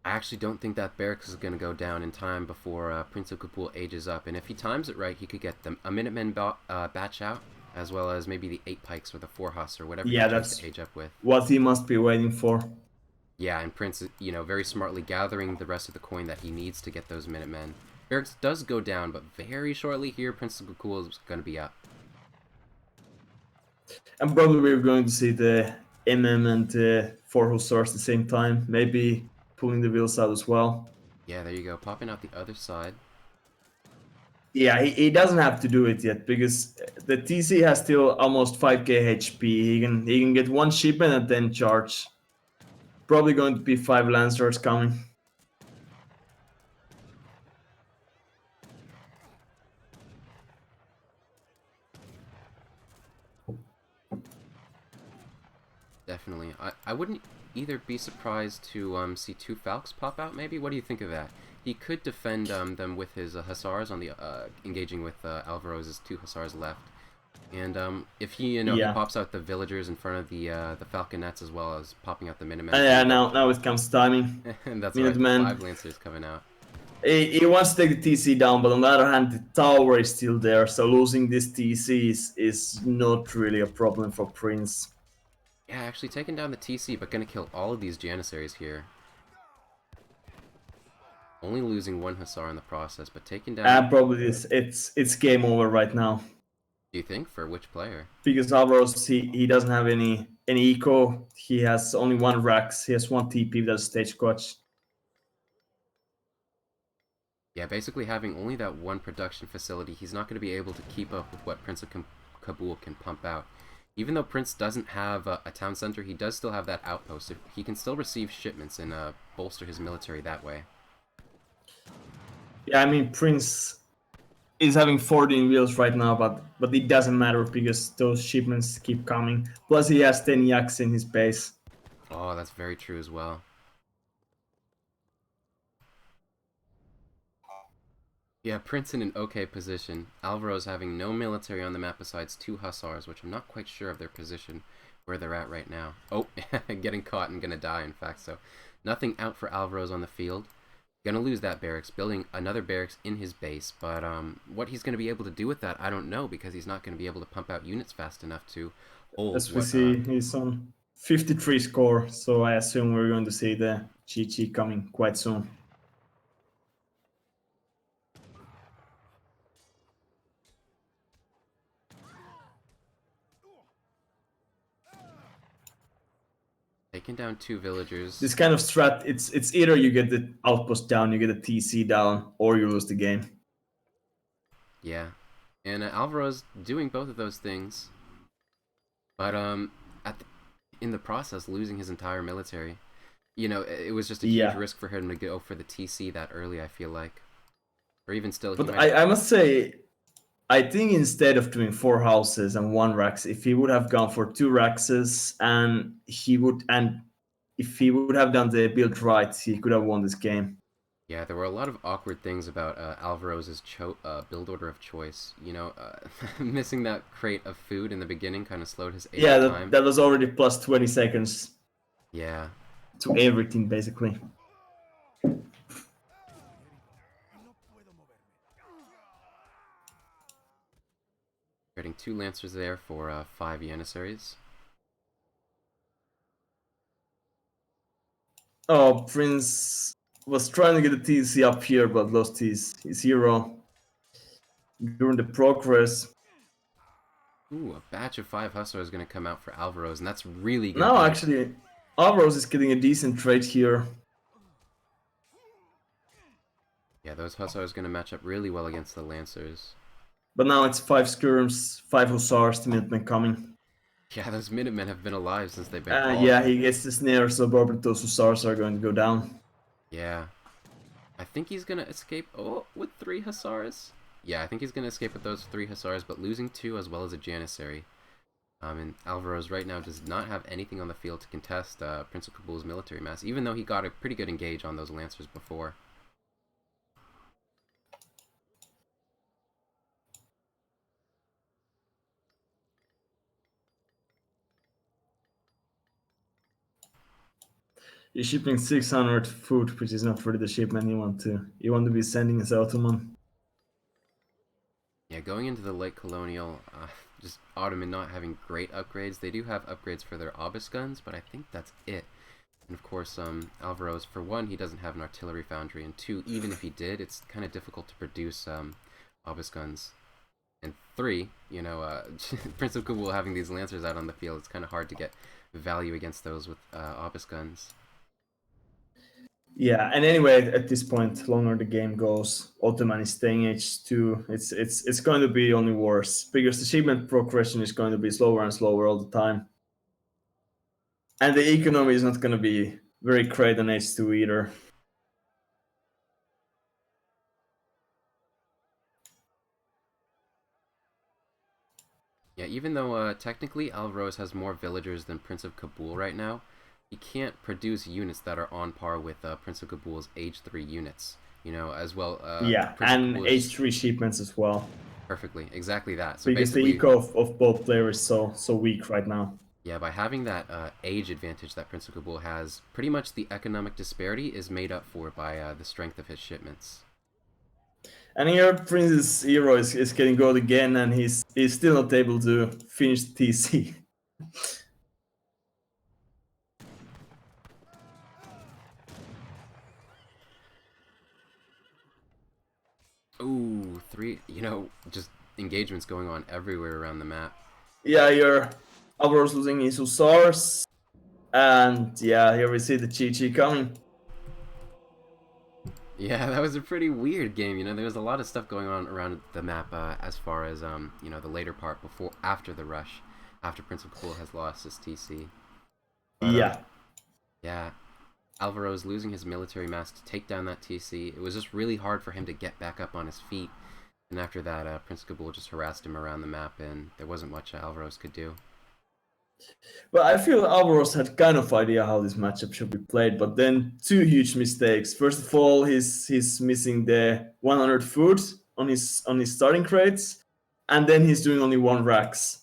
I actually don't think that barracks is going to go down in time before Prince of Kabul ages up. And if he times it right, he could get a Minutemen batch out, as well as maybe the 8 pikes or the 4 Huss or whatever he Yeah, chose that's to age up with. what he must be waiting for. Yeah, and Prince, very smartly gathering the rest of the coin that he needs to get those Minutemen. Barracks does go down, but very shortly here, Prince of Kabul is going to be up. And probably we're going to see the and the 4 Hussars at the same time. Maybe pulling the wheels out as well. Yeah, there you go, popping out the other side. Yeah, he doesn't have to do it yet because the TC has still almost 5k HP. He can get 1 shipment and then charge. Probably going to be 5 Lancers coming. Definitely. I wouldn't either be surprised to see 2 Falcons pop out, maybe? What do you think of that? He could defend them with his Hussars on the engaging with Alvarez's 2 Hussars left. And if he Yeah. pops out the villagers in front of the Falconets as well as popping out the Minutemen. Yeah, now it comes timing. And that's right, the 5 Minutemen. Lancers coming out. He wants to take the TC down, but on the other hand, the tower is still there, so losing this TC is not really a problem for Prince. Yeah, actually taking down the TC, but gonna kill all of these Janissaries here. Only losing 1 Hussar in the process, but taking down... Probably it's game over right now Do you think? For which player? because Alvaros he doesn't have any eco. He has only 1 Rax. He has 1 TP. That's stagecoach. Yeah, basically having only that 1 production facility, he's not going to be able to keep up with what Prince of Kabul can pump out. Even though Prince doesn't have a town center, he does still have that outpost. He can still receive shipments and bolster his military that way. Yeah, I mean Prince is having 14 wheels right now, but it doesn't matter because those shipments keep coming. Plus, he has 10 yaks in his base. Oh, that's very true as well. Yeah, Prince in an okay position. Alvaro's having no military on the map besides 2 hussars, which I'm not quite sure of their position, where they're at right now. Oh, getting caught and gonna die, in fact, so nothing out for Alvaro's on the field. Gonna lose that barracks, building another barracks in his base, but what he's gonna be able to do with that, I don't know, because he's not gonna be able to pump out units fast enough to hold As we what, see, he's on 53 score, so I assume we're going to see the GG coming quite soon. taking down 2 villagers. This kind of strat, it's either you get the outpost down, you get the TC down, or you lose the game. Yeah, and Alvaro's doing both of those things, but in the process losing his entire military. You know, it was just a huge risk for him to go for the TC that early, I feel like. Or even still, but I must say, I think instead of doing 4 houses and 1 Rax, if he would have gone for 2 Raxes and if he would have done the build right, he could have won this game. Yeah, there were a lot of awkward things about Alvaroz's build order of choice. You know, missing that crate of food in the beginning kind of slowed his time. That was already plus 20 seconds. Yeah. To everything, basically. Getting 2 Lancers there for 5 Janissaries. Oh, Prince was trying to get the TC up here, but lost his hero during the progress. Ooh, a batch of 5 Hussars is going to come out for Alvaro's, and that's really good. No, actually, Alvaro's is getting a decent trade here. Yeah, those Hussars are going to match up really well against the Lancers. But now it's 5 skirms, 5 hussars, the Minutemen coming. Yeah, those Minutemen have been alive since they've been called. Yeah, he gets the snare, so probably those hussars are going to go down. Yeah. I think he's going to escape with 3 hussars. Yeah, I think he's going to escape with those 3 hussars, but losing 2 as well as a Janissary. And Alvaro's right now does not have anything on the field to contest PrinceofKabul's military mass, even though he got a pretty good engage on those Lancers before. He's shipping 600 food, which is not really the shipment you want to be sending as Ottoman. Yeah, going into the late colonial, just Ottoman not having great upgrades. They do have upgrades for their obelisk guns, but I think that's it. And of course, Alvaro's, for 1, he doesn't have an artillery foundry, and 2, even if he did, it's kind of difficult to produce obelisk guns. And 3, you know, PrinceofKabul having these Lancers out on the field, it's kind of hard to get value against those with obelisk guns. Yeah, and anyway, at this point, longer the game goes, Ottoman is staying H2. It's going to be only worse because the shipment progression is going to be slower and slower all the time, and the economy is not going to be very great on H2 either. Yeah, even though technically Alvaro's has more villagers than PrinceofKabul right now, he can't produce units that are on par with PrinceofKabul's H3 units, you know, as well. Yeah, and H3 shipments as well. Perfectly, exactly that. So because the eco of both players is so weak right now. Yeah, by having that age advantage that Princofkabul has, pretty much the economic disparity is made up for by the strength of his shipments. And here Prince's hero is getting gold again, and he's still not able to finish the TC. Ooh, 3, you know, just engagements going on everywhere around the map. Yeah, here Alvaro's losing his hussars, and yeah, here we see the GG coming. Yeah, that was a pretty weird game, you know, there was a lot of stuff going on around the map as far as, you know, the later part after the rush. after PrinceofKabul has lost his TC. But Yeah. yeah, Alvaro's losing his military mass to take down that TC. It was just really hard for him to get back up on his feet. And after that, Prince of Kabul just harassed him around the map, and there wasn't much Alvaro's could do. But I feel Alvaros had kind of idea how this matchup should be played, but then two huge mistakes. First of all, he's missing the 100 food on his starting crates, and then he's doing only one racks.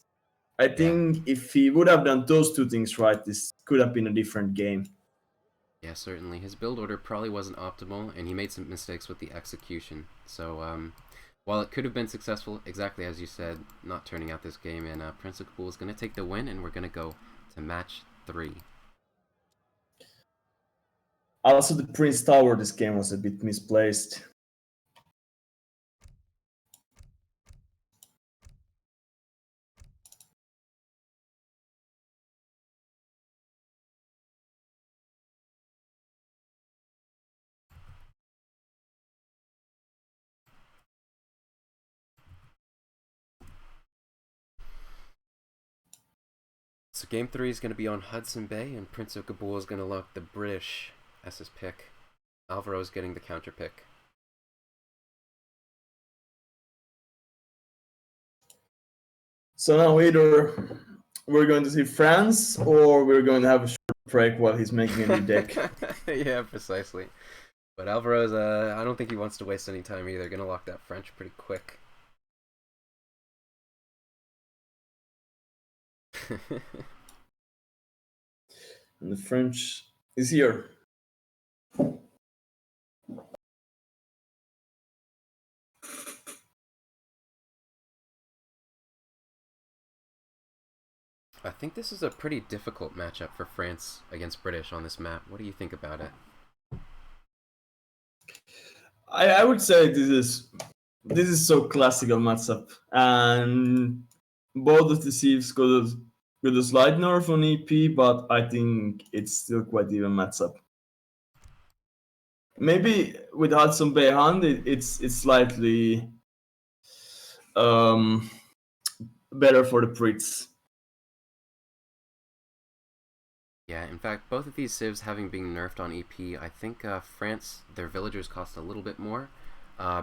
I Yeah, think if he would have done those two things right, this could have been a different game. yeah, certainly. His build order probably wasn't optimal, and he made some mistakes with the execution. So, while it could have been successful, exactly as you said, not turning out this game, and Prince of Kabul is going to take the win, and we're going to go to match 3. Also, the Prince Tower this game was a bit misplaced. So game 3 is going to be on Hudson Bay, and Prince of Kabul is going to lock the British as his pick. Alvaro is getting the counter pick. So now either we're going to see France or we're going to have a short break while he's making a new deck. Yeah, precisely. But Alvaro's, I don't think he wants to waste any time either. Gonna lock that French pretty quick. And the French is here. I think this is a pretty difficult matchup for France against British on this map. What do you think about it? I would say this is so classical matchup, and both of the Thieves got a slight nerf on EP, but I think it's still quite even matchup. Maybe with Hudson Bay Hand, it's slightly um, better for the Brits. Yeah, in fact, both of these civs having been nerfed on EP, I think France, their villagers cost a little bit more.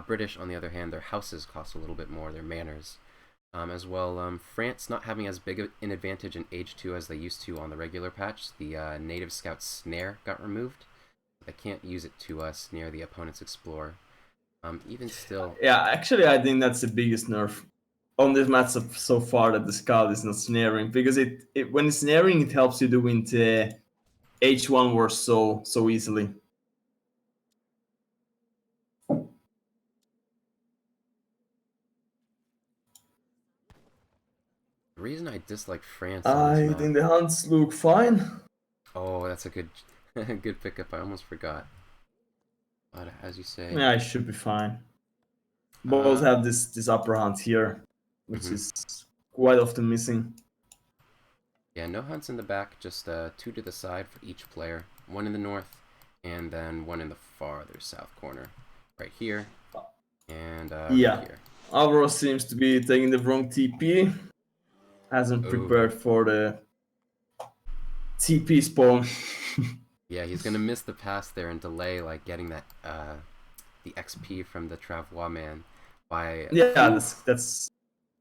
British, on the other hand, their houses cost a little bit more, their manors. As well, France not having as big an advantage in Age 2 as they used to on the regular patch. The native scout snare got removed. They can't use it to snare the opponent's explorer. Even still... Yeah, actually, I think that's the biggest nerf on this matchup so far, that the scout is not snaring, because it when it's snaring, it helps you to win the H1 war so easily. The reason I dislike France on this I map... think the hunts look fine. Oh, that's a good good pickup. I almost forgot. But as you say... Yeah, it should be fine. Both have this upper hunt here, which is quite often missing. Yeah, no hunts in the back, just 2 to the side for each player. 1 in the north, and then 1 in the farther south corner. Right here, and Yeah. right here. Alvaro seems to be taking the wrong TP. Hasn't prepared for the TP spawn. Yeah, he's gonna miss the pass there and delay like getting that the XP from the Travois man by... Yeah, that's.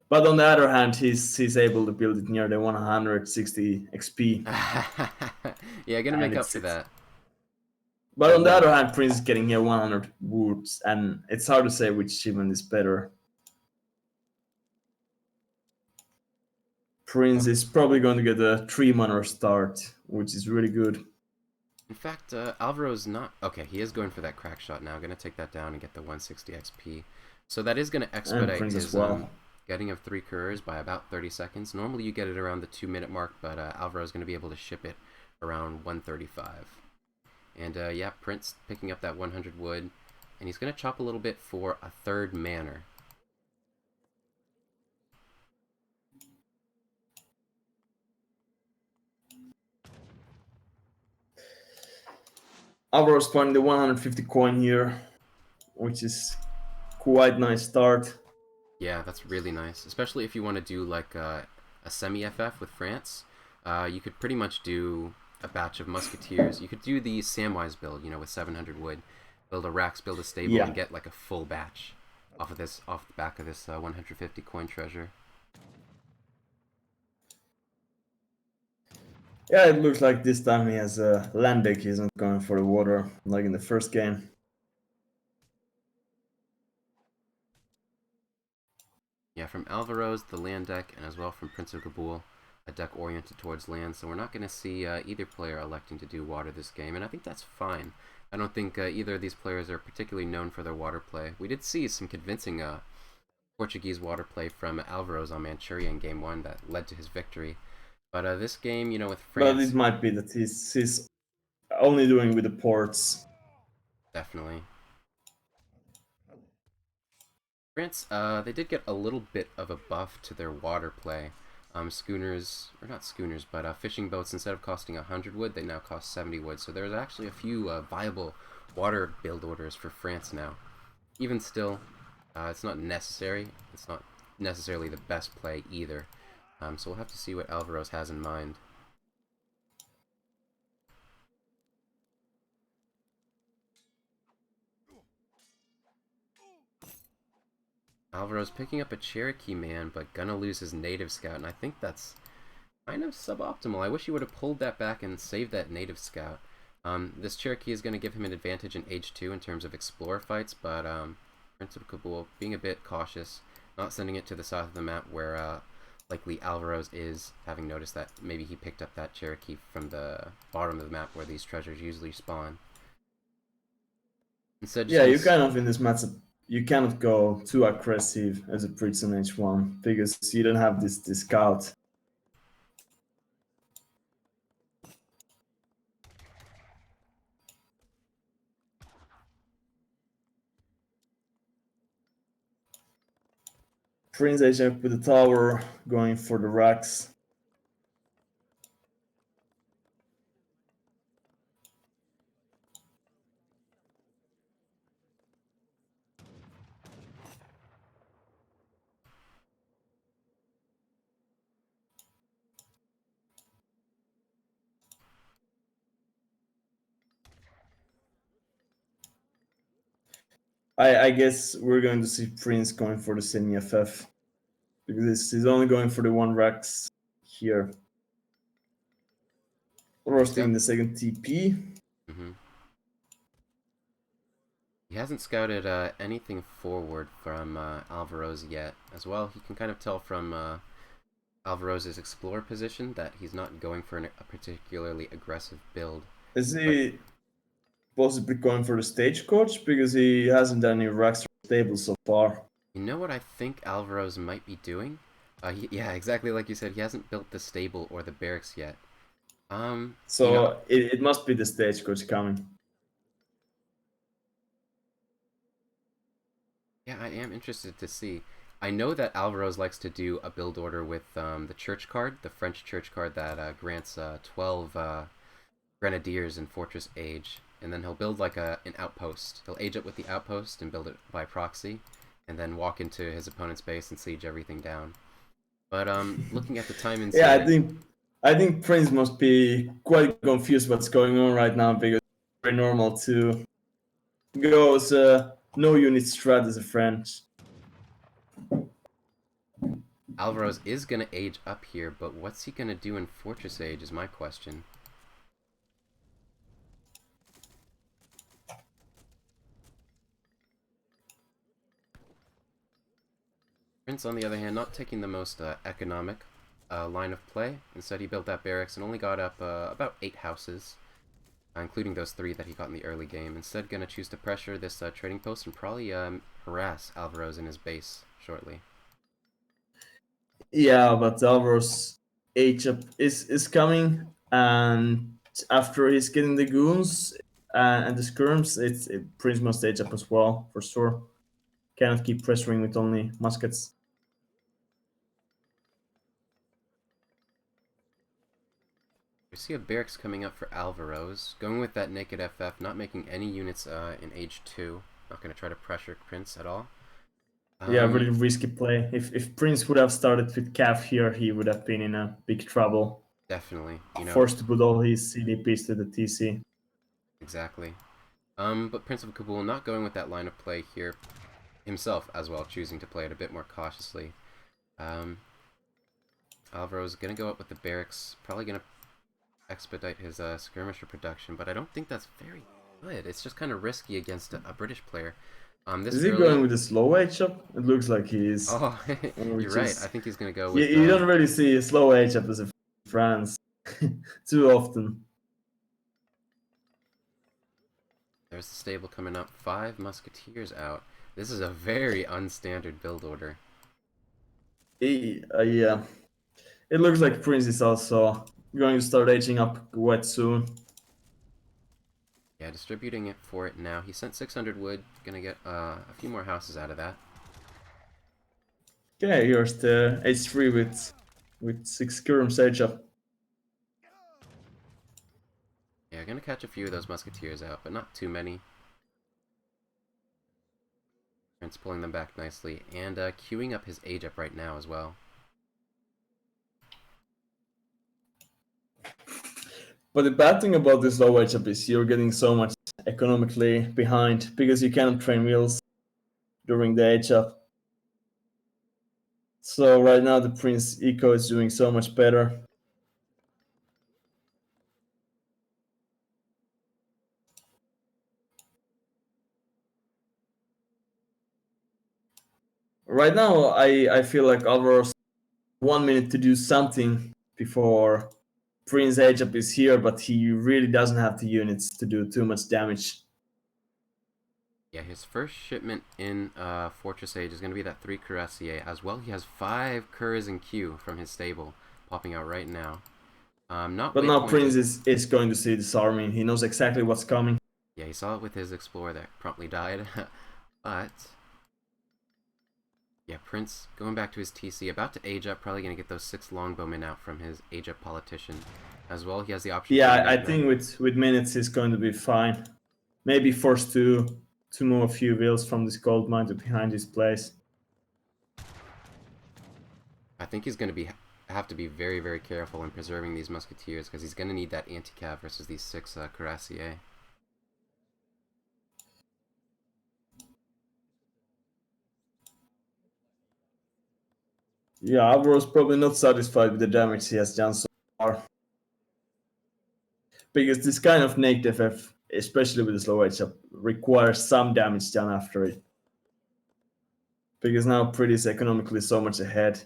But on the other hand, he's able to build it near the 160 XP. Yeah, gonna make up for that. But on the other hand, Prince is getting here 100 woods, and it's hard to say which achievement is better. Prince is probably going to get a 3-mana start, which is really good. In fact, Alvaro's not... Okay, he is going for that crack shot now. Gonna take that down and get the 160 XP. So that is gonna expedite his getting of 3 couriers by about 30 seconds. Normally you get it around the 2-minute mark, but Alvaro's gonna be able to ship it around 135. And yeah, Prince picking up that 100 wood, and he's gonna chop a little bit for a 3rd manor. Alvaro's finding the 150 coin here, which is quite nice start. Yeah, that's really nice, especially if you want to do like a a semi-FF with France, you could pretty much do a batch of musketeers. You could do the Samwise build, you know, with 700 wood, build a racks, build a stable, and Yeah. get like a full batch off the back of this 150 coin treasure. Yeah, it looks like this time he has a land deck. He's not going for the water like in the first game. Yeah, from Alvaro's, the land deck, and as well from Prince of Kabul, a deck oriented towards land, so we're not going to see either player electing to do water this game, and I think that's fine. I don't think either of these players are particularly known for their water play. We did see some convincing Portuguese water play from Alvaro's on Manchuria in Game 1 that led to his victory. But this game, you know, with But it France, might be that he's only doing with the ports. definitely. France, they did get a little bit of a buff to their water play. Schooners, or not schooners, but fishing boats, instead of costing 100 wood, they now cost 70 wood. So there's actually a few viable water build orders for France now. Even still, it's not necessary. It's not necessarily the best play either. So we'll have to see what Alvaro's has in mind. Alvaro's picking up a Cherokee man, but gonna lose his native scout, and I think that's kind of suboptimal. I wish he would have pulled that back and saved that native scout. This Cherokee is going to give him an advantage in Age 2 in terms of explorer fights, but Prince of Kabul being a bit cautious, not sending it to the south of the map where likely Alvaro's is, having noticed that maybe he picked up that Cherokee from the bottom of the map where these treasures usually spawn. Instead, just Yeah, going you to... kind of in this matchup you cannot go too aggressive as a Prince on H1 because you don't have this scout. Prince H with the tower, going for the racks. I guess we're going to see Prince going for the semi FF because he's only going for the one racks here. He's got... Roasting the second TP. Mm-hmm. He hasn't scouted anything forward from Alvaro's yet. As well, he can kind of tell from Alvaro's explorer position that he's not going for a particularly aggressive build. Is But he possibly going for the stagecoach because he hasn't done any racks or stables so far? you know what I think Alvaro's might be doing? Yeah, exactly like you said, he hasn't built the stable or the barracks yet. You know, So it must be the stagecoach coming. yeah, I am interested to see. I know that Alvaro's likes to do a build order with the church card, the French church card that grants 12 grenadiers in Fortress Age, and then he'll build like an outpost. He'll age up with the outpost and build it by proxy, and then walk into his opponent's base and siege everything down. But looking at the time Yeah, inside, I think Prince must be quite confused what's going on right now because it's very normal to go as a no unit strat as a French. Alvaro's is gonna age up here, but what's he gonna do in Fortress Age is my question. Prince, on the other hand, not taking the most economic line of play. Instead, he built that barracks and only got up about 8 houses, including those 3 that he got in the early game. Instead, gonna choose to pressure this trading post and probably harass Alvaro's in his base shortly. Yeah, but Alvaro's age up is coming, and after he's getting the goons and the skirms, Prince must age up as well for sure. Cannot keep pressuring with only muskets. We see a barracks coming up for Alvaro's, going with that naked FF, not making any units in Age 2. Not going to try to pressure Prince at all. Yeah, Um, really risky play. If Prince would have started with Cav here, he would have been in a big trouble. definitely. You know, Forced to put all his CDPs to the TC. exactly. But Prince of Kabul not going with that line of play here himself as well, choosing to play it a bit more cautiously. Um, Alvaro's gonna go up with the barracks, probably gonna expedite his skirmisher production, but I don't think that's very good. It's just kind of risky against a British player. This Is he early. going with a slow H up? It looks like he is. Oh, you're Which right. I is think he's gonna go you, with. you don't really see a slow H up as a France too often. There's the stable coming up. 5 musketeers out. This is a very unstandard build order. Yeah, it looks like Prince is also going to start aging up quite soon. Yeah, distributing it for it now. He sent 600 wood. Gonna get a few more houses out of that. Okay, here's the H3 with 6 skirms H up. Yeah, gonna catch a few of those musketeers out, but not too many. Prince pulling them back nicely, and queuing up his age up right now as well. But the bad thing about this low H up is you're getting so much economically behind because you cannot train wheels during the H up. So right now the Prince Eco is doing so much better. Right now I feel like Alvaro's 1 minute to do something before Prince Age Up is here, but he really doesn't have the units to do too much damage. Yeah, his first shipment in Fortress Age is going to be that 3 Cuirassier. As well, he has 5 Curs in queue from his stable, popping out right now. Not But now waypointed. Prince is going to see this army. He knows exactly what's coming. Yeah, he saw it with his Explorer that promptly died. But yeah, Prince going back to his TC, about to age up, probably going to get those 6 longbowmen out from his age up politician. As well, he has the option. Yeah, I think with minutes he's going to be fine. Maybe forced to move a few wheels from this gold mine to behind his place. I think he's going to have to be very, very careful in preserving these musketeers because he's going to need that anti-cav versus these 6 Cuirassier. Yeah, Alvaro's probably not satisfied with the damage he has done so far. Because this kind of naked FF, especially with the slow edge up, requires some damage done after it. Because now Pretty is economically so much ahead.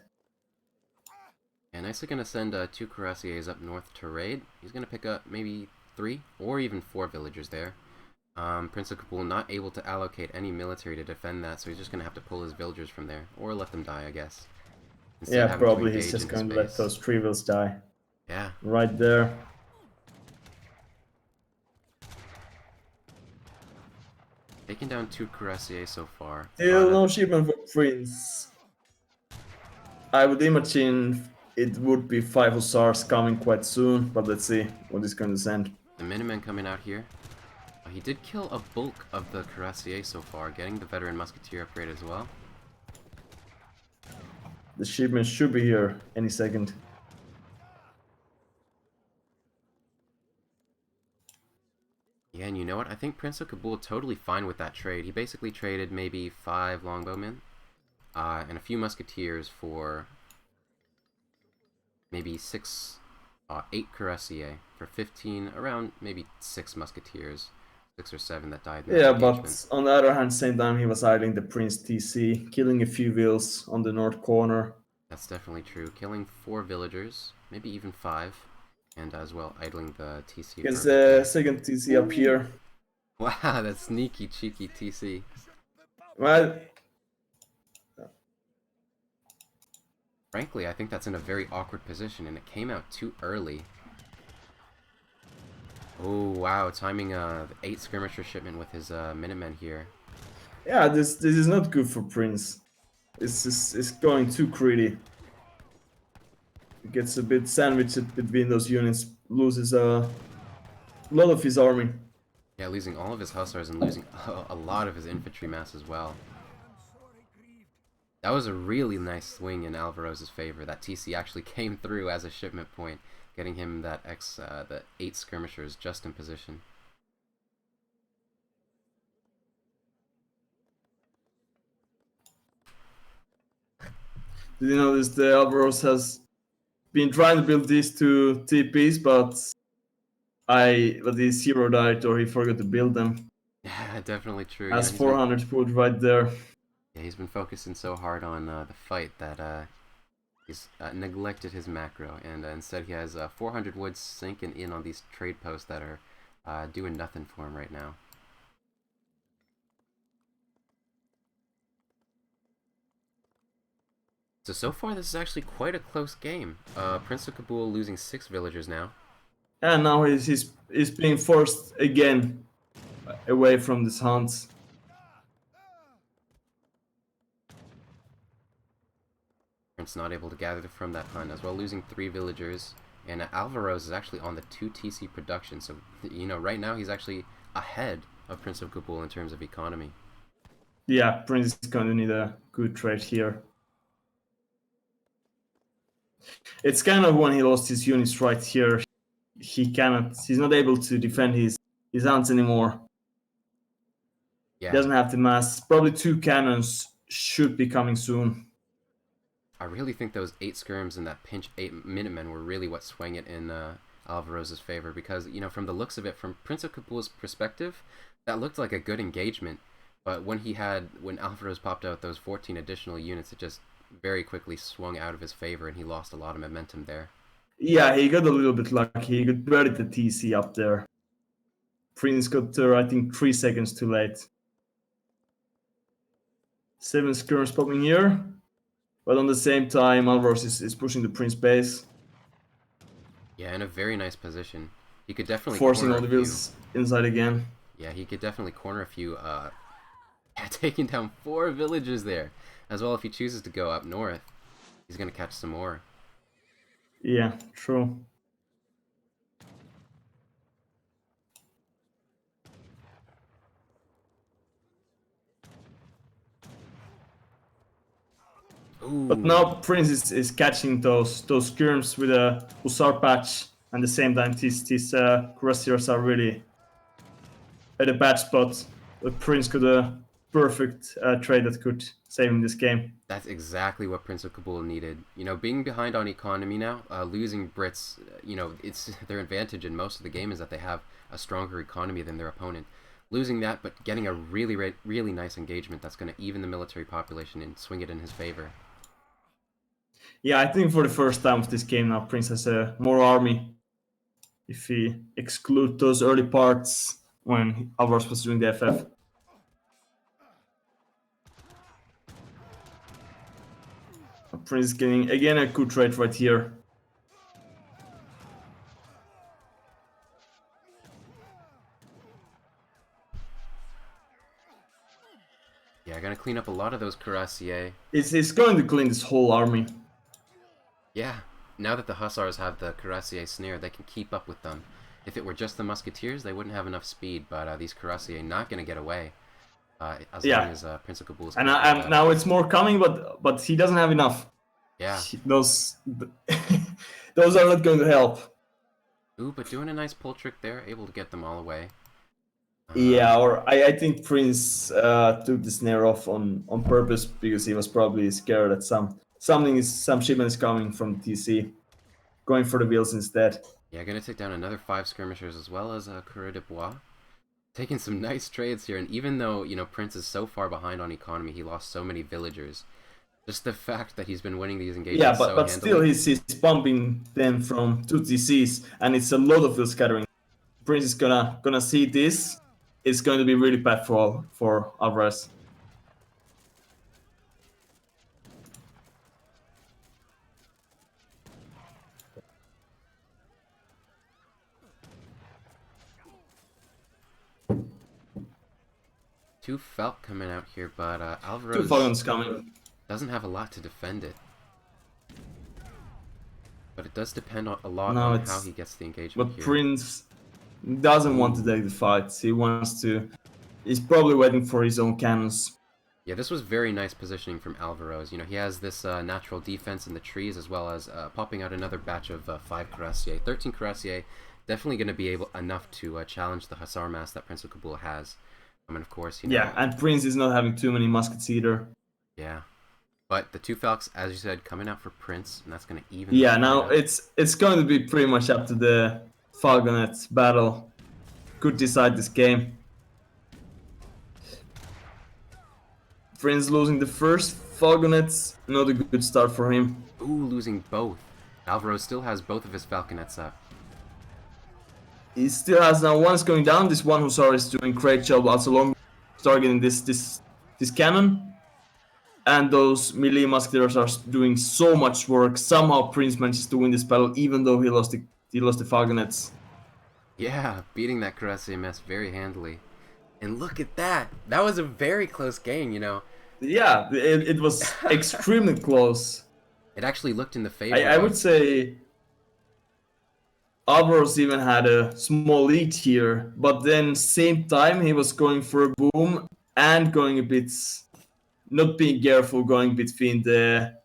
And Nicely going to send 2 Cuirassiers up north to raid. He's going to pick up maybe 3 or even 4 villagers there. Prince of Kabul not able to allocate any military to defend that, so he's just going to have to pull his villagers from there. Or let them die, I guess. Yeah, probably he's just going to let those 3 wheels die. Yeah. Right there. Taking down 2 Cuirassier so far. Still no shipment for Prince. I would imagine it would be 5 Hussars coming quite soon, but let's see what he's going to send. The Minutemen coming out here. He did kill a bulk of the Cuirassier so far, getting the Veteran Musketeer upgrade as well. The shipment should be here any second. Yeah, and you know what? I think Prince of Kabul totally fine with that trade. He basically traded maybe 5 longbowmen and a few musketeers for maybe 8 Cuirassier for 15, around maybe 6 musketeers. 6 or 7 that died in that engagement. But on the other hand, same time he was idling the Prince TC, killing a few wheels on the north corner. That's definitely true. Killing 4 villagers, maybe even 5, and as well idling the TC. Gets the second TC up here. Wow, that sneaky, cheeky TC. Well, frankly, I think that's in a very awkward position, and it came out too early. Oh, wow, timing the 8 skirmisher shipment with his Minutemen here. Yeah, this is not good for Prince. It's going too greedy. He gets a bit sandwiched between those units, loses a lot of his army. Yeah, losing all of his hussars and losing a lot of his infantry mass as well. That was a really nice swing in Alvarez's favor. That TC actually came through as a shipment point, getting him that the 8 skirmishers just in position. Did you notice the Alvarez has been trying to build these two TPs, but the zero died or he forgot to build them. Yeah, definitely true. Has 400 put right there. Yeah, he's been focusing so hard on the fight that he's neglected his macro, and instead he has 400 wood sinking in on these trade posts that are doing nothing for him right now. So far this is actually quite a close game. PrinceofKabul losing 6 villagers now. And now he's being forced again away from this hunt. Prince not able to gather from that hunt as well, losing 3 villagers. And Alvarez is actually on the 2 TC production, so you know right now he's actually ahead of PrinceofKabul in terms of economy. Yeah, Prince is going to need a good trade here. It's kind of when he lost his units right here. He's not able to defend his hunts anymore. Yeah. He doesn't have the mass. Probably 2 cannons should be coming soon. I really think those 8 skirms and that pinch 8 Minutemen were really what swung it in Alvarez's favor, because, you know, from the looks of it, from PrinceofKabul's perspective, that looked like a good engagement. But when Alvarez popped out those 14 additional units, it just very quickly swung out of his favor, and he lost a lot of momentum there. Yeah, he got a little bit lucky. He got buried the TC up there. Prince got there, I think, 3 seconds too late. 7 skirms popping here. But on the same time, Alvarez is pushing the Prince base. Yeah, in a very nice position. He could definitely forcing all the wheels inside again. Yeah, he could definitely corner a few. Taking down 4 villages there. As well, if he chooses to go up north, he's going to catch some more. Yeah, true. Ooh. But now Prince is catching those skirms with a Hussar patch, and at the same time these Cuirassiers are really at a bad spot. But Prince got a perfect trade that could save him this game. That's exactly what PrinceofKabul needed. You know, being behind on economy now, losing Brits, you know, it's their advantage in most of the game is that they have a stronger economy than their opponent. Losing that, but getting a really nice engagement that's going to even the military population and swing it in his favor. Yeah, I think for the first time of this game now, Prince has a more army. If he exclude those early parts when Alvarez was doing the FF. Prince is getting again a good trade right here. Yeah, gonna clean up a lot of those cuirassiers. It's going to clean this whole army. Yeah, now that the Hussars have the cuirassier snare, they can keep up with them. If it were just the musketeers, they wouldn't have enough speed, but these cuirassiers not gonna get away. As long as PrinceofKabul is. And now it's more coming, but he doesn't have enough. Yeah. Those are not going to help. Ooh, but doing a nice pull trick there, able to get them all away. Yeah, or I think Prince took the snare off on purpose because he was probably scared that some shipment is coming from TC, going for the wheels instead. Yeah, gonna take down another 5 skirmishers as well as Coureur de Bois. Taking some nice trades here, and even though, you know, Prince is so far behind on economy, he lost so many villagers. Just the fact that he's been winning these engagements but still he's pumping them from 2 TCs, and it's a lot of the scattering. Prince is gonna see this. It's going to be really bad for Alvarez. Two Falk coming out here, but Alvarez 2 Falcons coming. Doesn't have a lot to defend it. But it does depend a lot on how he gets the engagement. But Prince doesn't want to take the fight. He's probably waiting for his own cannons. Yeah, this was very nice positioning from Alvaro's. You know, he has this natural defense in the trees as well as popping out another batch of 5 Cuirassier. 13 Cuirassier, definitely going to be able enough to challenge the Hussar mass that Prince of Kabul has. And of course, you Yeah, know, and Prince is not having too many muskets either. yeah. But the two Falcons, as you said, coming out for Prince, and that's going to even the Yeah, fight now up. it's going to be pretty much up to the Falconet battle. Could decide this game. Prince losing the first Falconets, not a good start for him. Ooh, losing both. Alvaro still has both of his Falconets up. He still has now one is going down. This one Hussar is doing great job also long targeting this cannon. And those melee musketeers are doing so much work. Somehow Prince manages to win this battle even though he lost the Falconets. Yeah, beating that Cuirassier mess very handily. And look at that! That was a very close game, you know. Yeah, it was extremely close. It actually looked in the I, favor I would of. say Alvaros even had a small lead here, but then same time he was going for a boom and going a bit not being careful going between the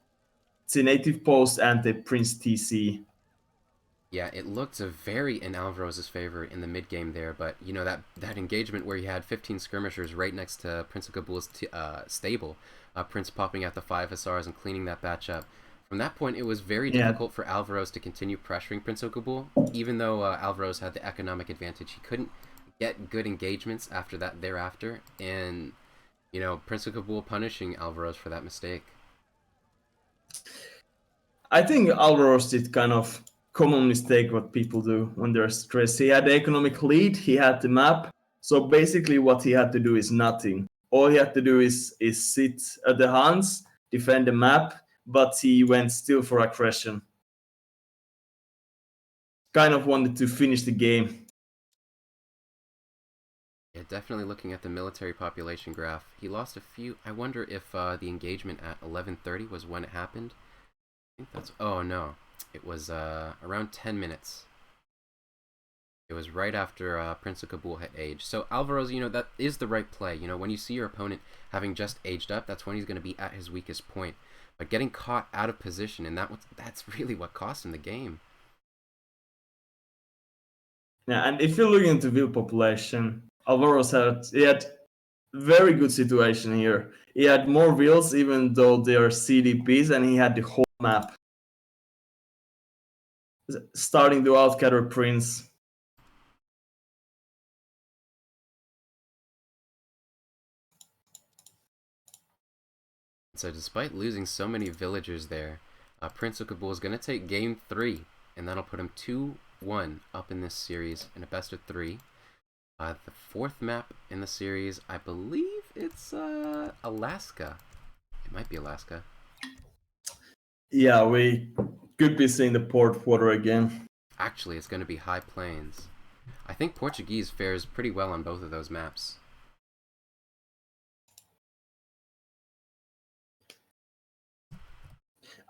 native post and the Prince TC. Yeah, it looked very in Alvaroz's favor in the mid game there, but you know that engagement where he had 15 skirmishers right next to Prince of Kabul's stable, Prince popping out the 5 Hussars and cleaning that batch up. From that point, it was very Yeah, difficult for Alvaroz to continue pressuring Prince of Kabul, even though Alvaroz had the economic advantage. He couldn't get good engagements after that thereafter, and you know Prince of Kabul punishing Alvaroz for that mistake. I think Alvaros did kind of common mistake what people do when they're stressed. He had the economic lead, he had the map, so basically what he had to do is nothing. All he had to do is sit at the Hans, defend the map, but he went still for aggression. Kind of wanted to finish the game. Yeah, definitely looking at the military population graph, he lost a few. I wonder if the engagement at 11:30 was when it happened. I think that's. Oh no, it was around 10 minutes. It was right after Prince of Kabul had aged. So Alvarez, you know, that is the right play. You know, when you see your opponent having just aged up, that's when he's going to be at his weakest point. But getting caught out of position, and that's really what cost him the game. Yeah, and if you look into wheel population, Alvaros had very good situation here. He had more wheels even though they are CDPs, and he had the whole map. Starting to outgather Prince. So despite losing so many villagers there, Prince of Kabul is going to take game 3, and that'll put him 2-1 up in this series in a best of 3. The 4th map in the series, I believe it's Alaska. It might be Alaska. Yeah, we could be seeing the port water again. Actually, it's going to be High Plains. I think Portuguese fares pretty well on both of those maps.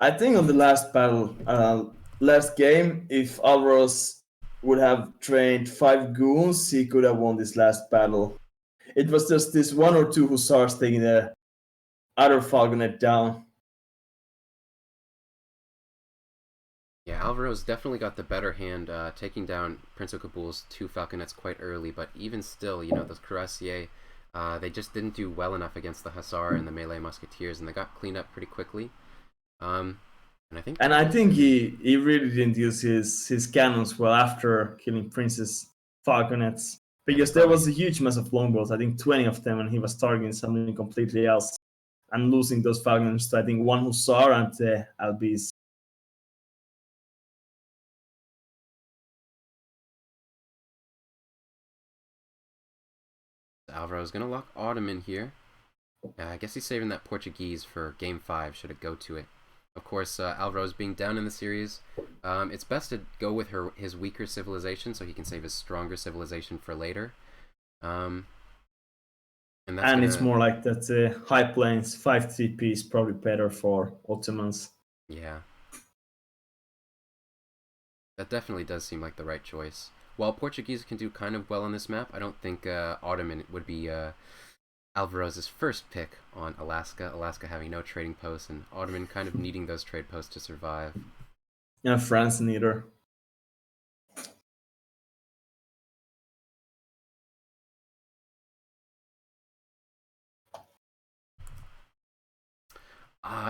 I think on the last battle, last game, if Alvaros would have trained 5 goons, he could have won this last battle. It was just this one or two hussars taking the other Falconet down. Yeah, Alvaro's definitely got the better hand, taking down Prince of Kabul's 2 Falconets quite early, but even still, you know, those Cuirassier, they just didn't do well enough against the Hussar and the melee musketeers, and they got cleaned up pretty quickly. Um, and I think And I think he really didn't use his cannons well after killing Prince's Falconets. yeah, they Because there probably was a huge mess of longbows, I think 20 of them, and he was targeting something completely else. And losing those Falconets to, I think, one Hussar and the Albis. Alvaro's gonna lock Ottoman here. I guess he's saving that Portuguese for game 5, should it go to it. Of course, Alvaro's being down in the series. It's best to go with his weaker civilization so he can save his stronger civilization for later. Um, And it's more like that High Plains 5 TP is probably better for Ottomans. Yeah. That definitely does seem like the right choice. While Portuguese can do kind of well on this map, I don't think Ottoman would be Alvarez's first pick on Alaska. Alaska having no trading posts, and Ottoman kind of needing those trade posts to survive. Yeah, France neither.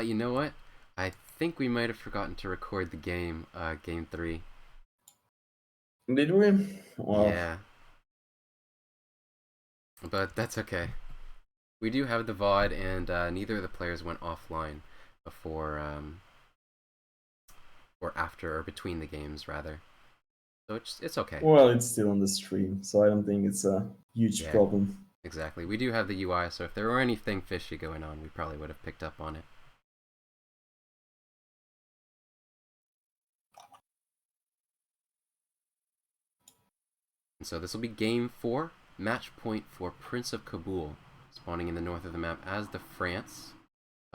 You know what? I think we might have forgotten to record the game, game 3. Did we? Well, Yeah, but that's okay. We do have the VOD, and neither of the players went offline before, or after, or between the games, rather. So it's okay. well, it's still on the stream, so I don't think it's a huge Yeah, problem. exactly. We do have the UI, so if there were anything fishy going on, we probably would have picked up on it. And so this will be game 4, match point for Prince of Kabul, spawning in the north of the map as the France.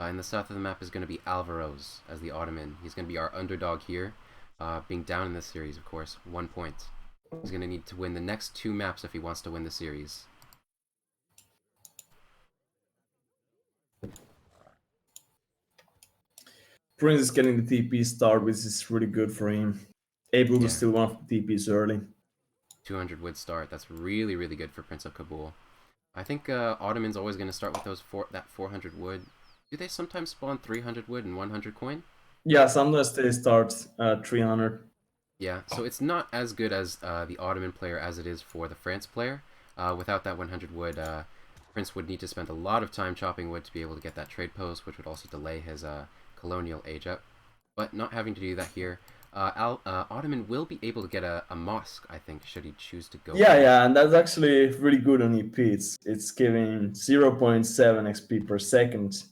In the south of the map is going to be Alvarez as the Ottoman. He's going to be our underdog here, being down in this series, of course, 1 point. He's going to need to win the next 2 maps if he wants to win the series. Prince is getting the TP start, which is really good for him. Able to Yeah, steal one of the TPs early. 200 wood start. That's really, really good for Prince of Kabul. I think Ottoman's always going to start with that 400 wood. Do they sometimes spawn 300 wood and 100 coin? Yeah, sometimes they start 300. Yeah, so it's not as good as the Ottoman player as it is for the France player. Without that 100 wood, Prince would need to spend a lot of time chopping wood to be able to get that trade post, which would also delay his colonial age up. But not having to do that here, Ottoman will be able to get a mosque, I think, should he choose to go Yeah, for it. yeah, and that's actually really good on EP. It's giving 0.7 XP per second.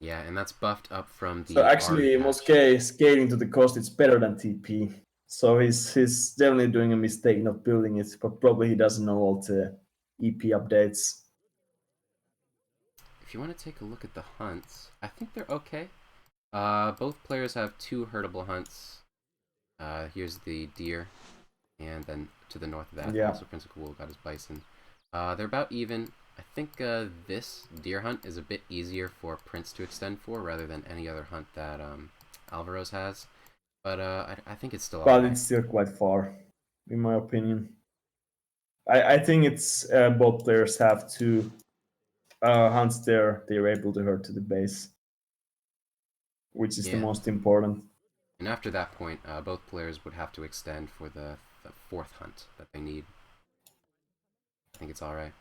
Yeah, and that's buffed up from So the Ari actually, patch. Mosque scaling to the cost, it's better than TP. So he's definitely doing a mistake not building it, but probably he doesn't know all the EP updates. If you want to take a look at the hunts, I think they're okay. Both players have 2 herdable hunts. Here's the deer, and then to the north of that, Yeah. also Prince of Kabul got his bison. They're about even. I think this deer hunt is a bit easier for Prince to extend for rather than any other hunt that Alvarez has. But I think it's still But alright. it's still quite far, in my opinion. I think it's both players have two hunts there. They're able to hurt to the base, which is the Yeah. most important. And after that point, both players would have to extend for the 4th hunt that they need. I think it's alright.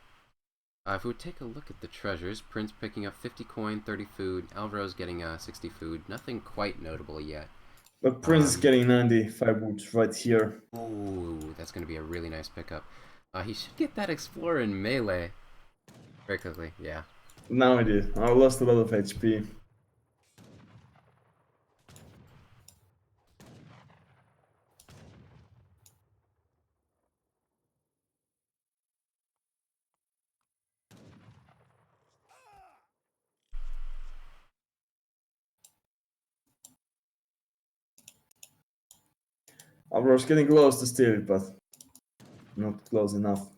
If we would take a look at the treasures, Prince picking up 50 coin, 30 food, Alvaro's getting 60 food. Nothing quite notable yet. But Prince is getting 95 wood right here. Ooh, that's going to be a really nice pickup. He should get that Explorer in melee very quickly, yeah. Now I did. I lost a lot of HP. I was getting close to steal it, but not close enough.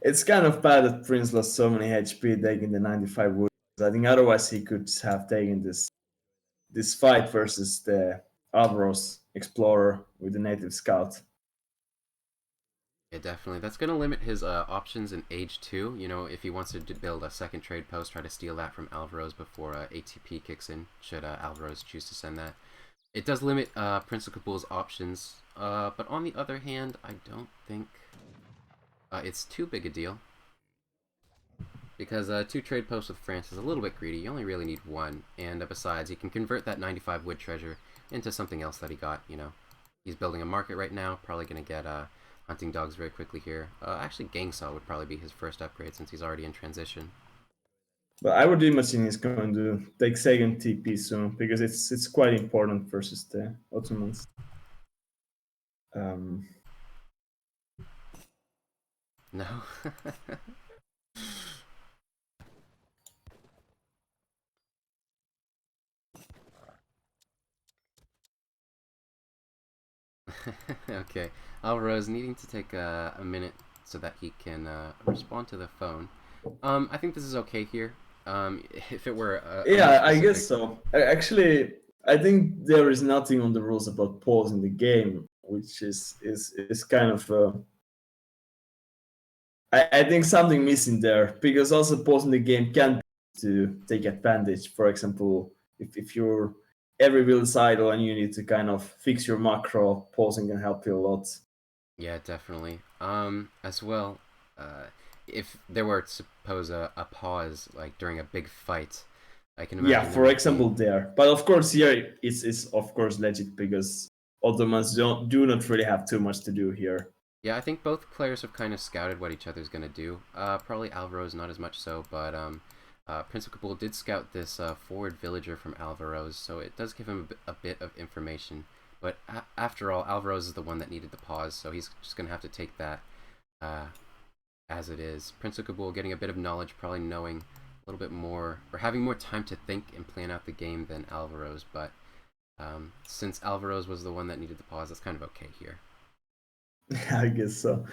It's kind of bad that Prince lost so many HP taking the 95 wood. I think otherwise he could have taken this fight versus the Avros Explorer with the native scout. Yeah, definitely. That's going to limit his options in Age 2. You know, if he wants to build a second trade post, try to steal that from Alvaro's before ATP kicks in, should Alvaro's choose to send that. It does limit Prince of Kabul's options, but on the other hand, I don't think it's too big a deal. Because 2 trade posts with France is a little bit greedy. You only really need 1. And besides, he can convert that 95 wood treasure into something else that he got, you know. He's building a market right now. Probably going to get hunting dogs very quickly here. Actually, gang saw would probably be his first upgrade since he's already in transition. But I would imagine he's going to take second TP soon because it's quite important versus the Ottomans. Um, No. Okay. Alvaro's needing to take a minute so that he can respond to the phone. I think this is okay here. If it were a more Yeah, I specific. guess so. Actually, I think there is nothing on the rules about pausing the game, which is kind of. I think something missing there because also pausing the game can be to take advantage. For example, if you're every wheel is idle and you need to kind of fix your macro, pausing can help you a lot. Yeah, definitely. As well, if there were, suppose, a pause, like during a big fight, I can Yeah, imagine there for might be. example, there. But of course, here it's of course legit because Ottomans do not really have too much to do here. Yeah, I think both players have kind of scouted what each other's gonna do. Probably Alvaro's not as much so, but Prince of Kabul did scout this forward villager from Alvaro's, so it does give him a bit of information. But after all, Alvaro's is the one that needed the pause, so he's just gonna have to take that uh, as it is. Prince of Kabul getting a bit of knowledge, probably knowing a little bit more, or having more time to think and plan out the game than Alvaro's, but since Alvaro's was the one that needed the pause, that's kind of okay here. I guess so.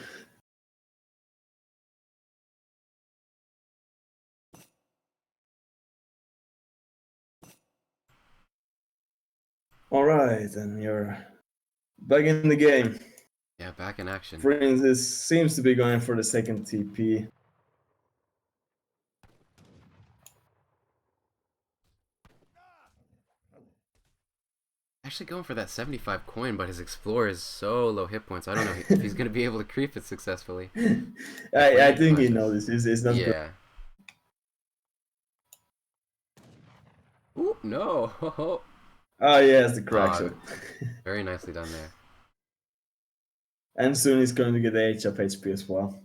All right, and you're back in the game. Yeah, back in action. Prince seems to be going for the second TP. Actually going for that 75 coin, but his Explorer is so low hit points. I don't know if he's going to be able to creep it successfully. I Plenty think he cautious. knows this. It's not good. Yeah. Ooh, no. Oh, yes, the crack Ah, shot. very nicely done there. And soon he's going to get the H up HP as well.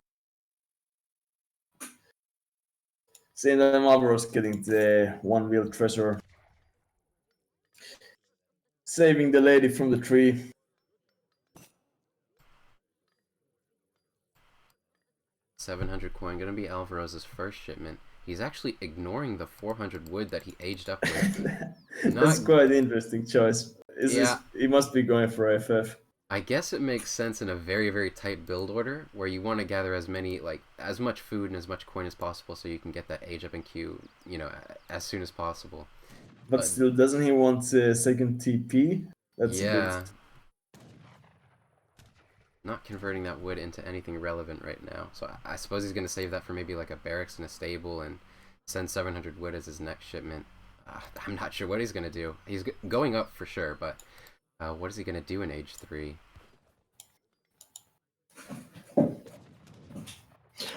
Seeing that Marlboro's getting the one wheel treasure. Saving the lady from the tree. 700 coin, going to be Alvarez's first shipment. He's actually ignoring the 400 wood that he aged up with. That's Not, quite an interesting choice. yeah, He must be going for FF. I guess it makes sense in a very, very tight build order where you want to gather as many, like, as much food and as much coin as possible so you can get that age up in queue, as soon as possible. But But still, doesn't he want second TP? That's a bit. yeah, not converting that wood into anything relevant right now. So I suppose he's going to save that for maybe like a barracks and a stable and send 700 wood as his next shipment. I'm not sure what he's going to do. He's going up for sure, but what is he going to do in age 3?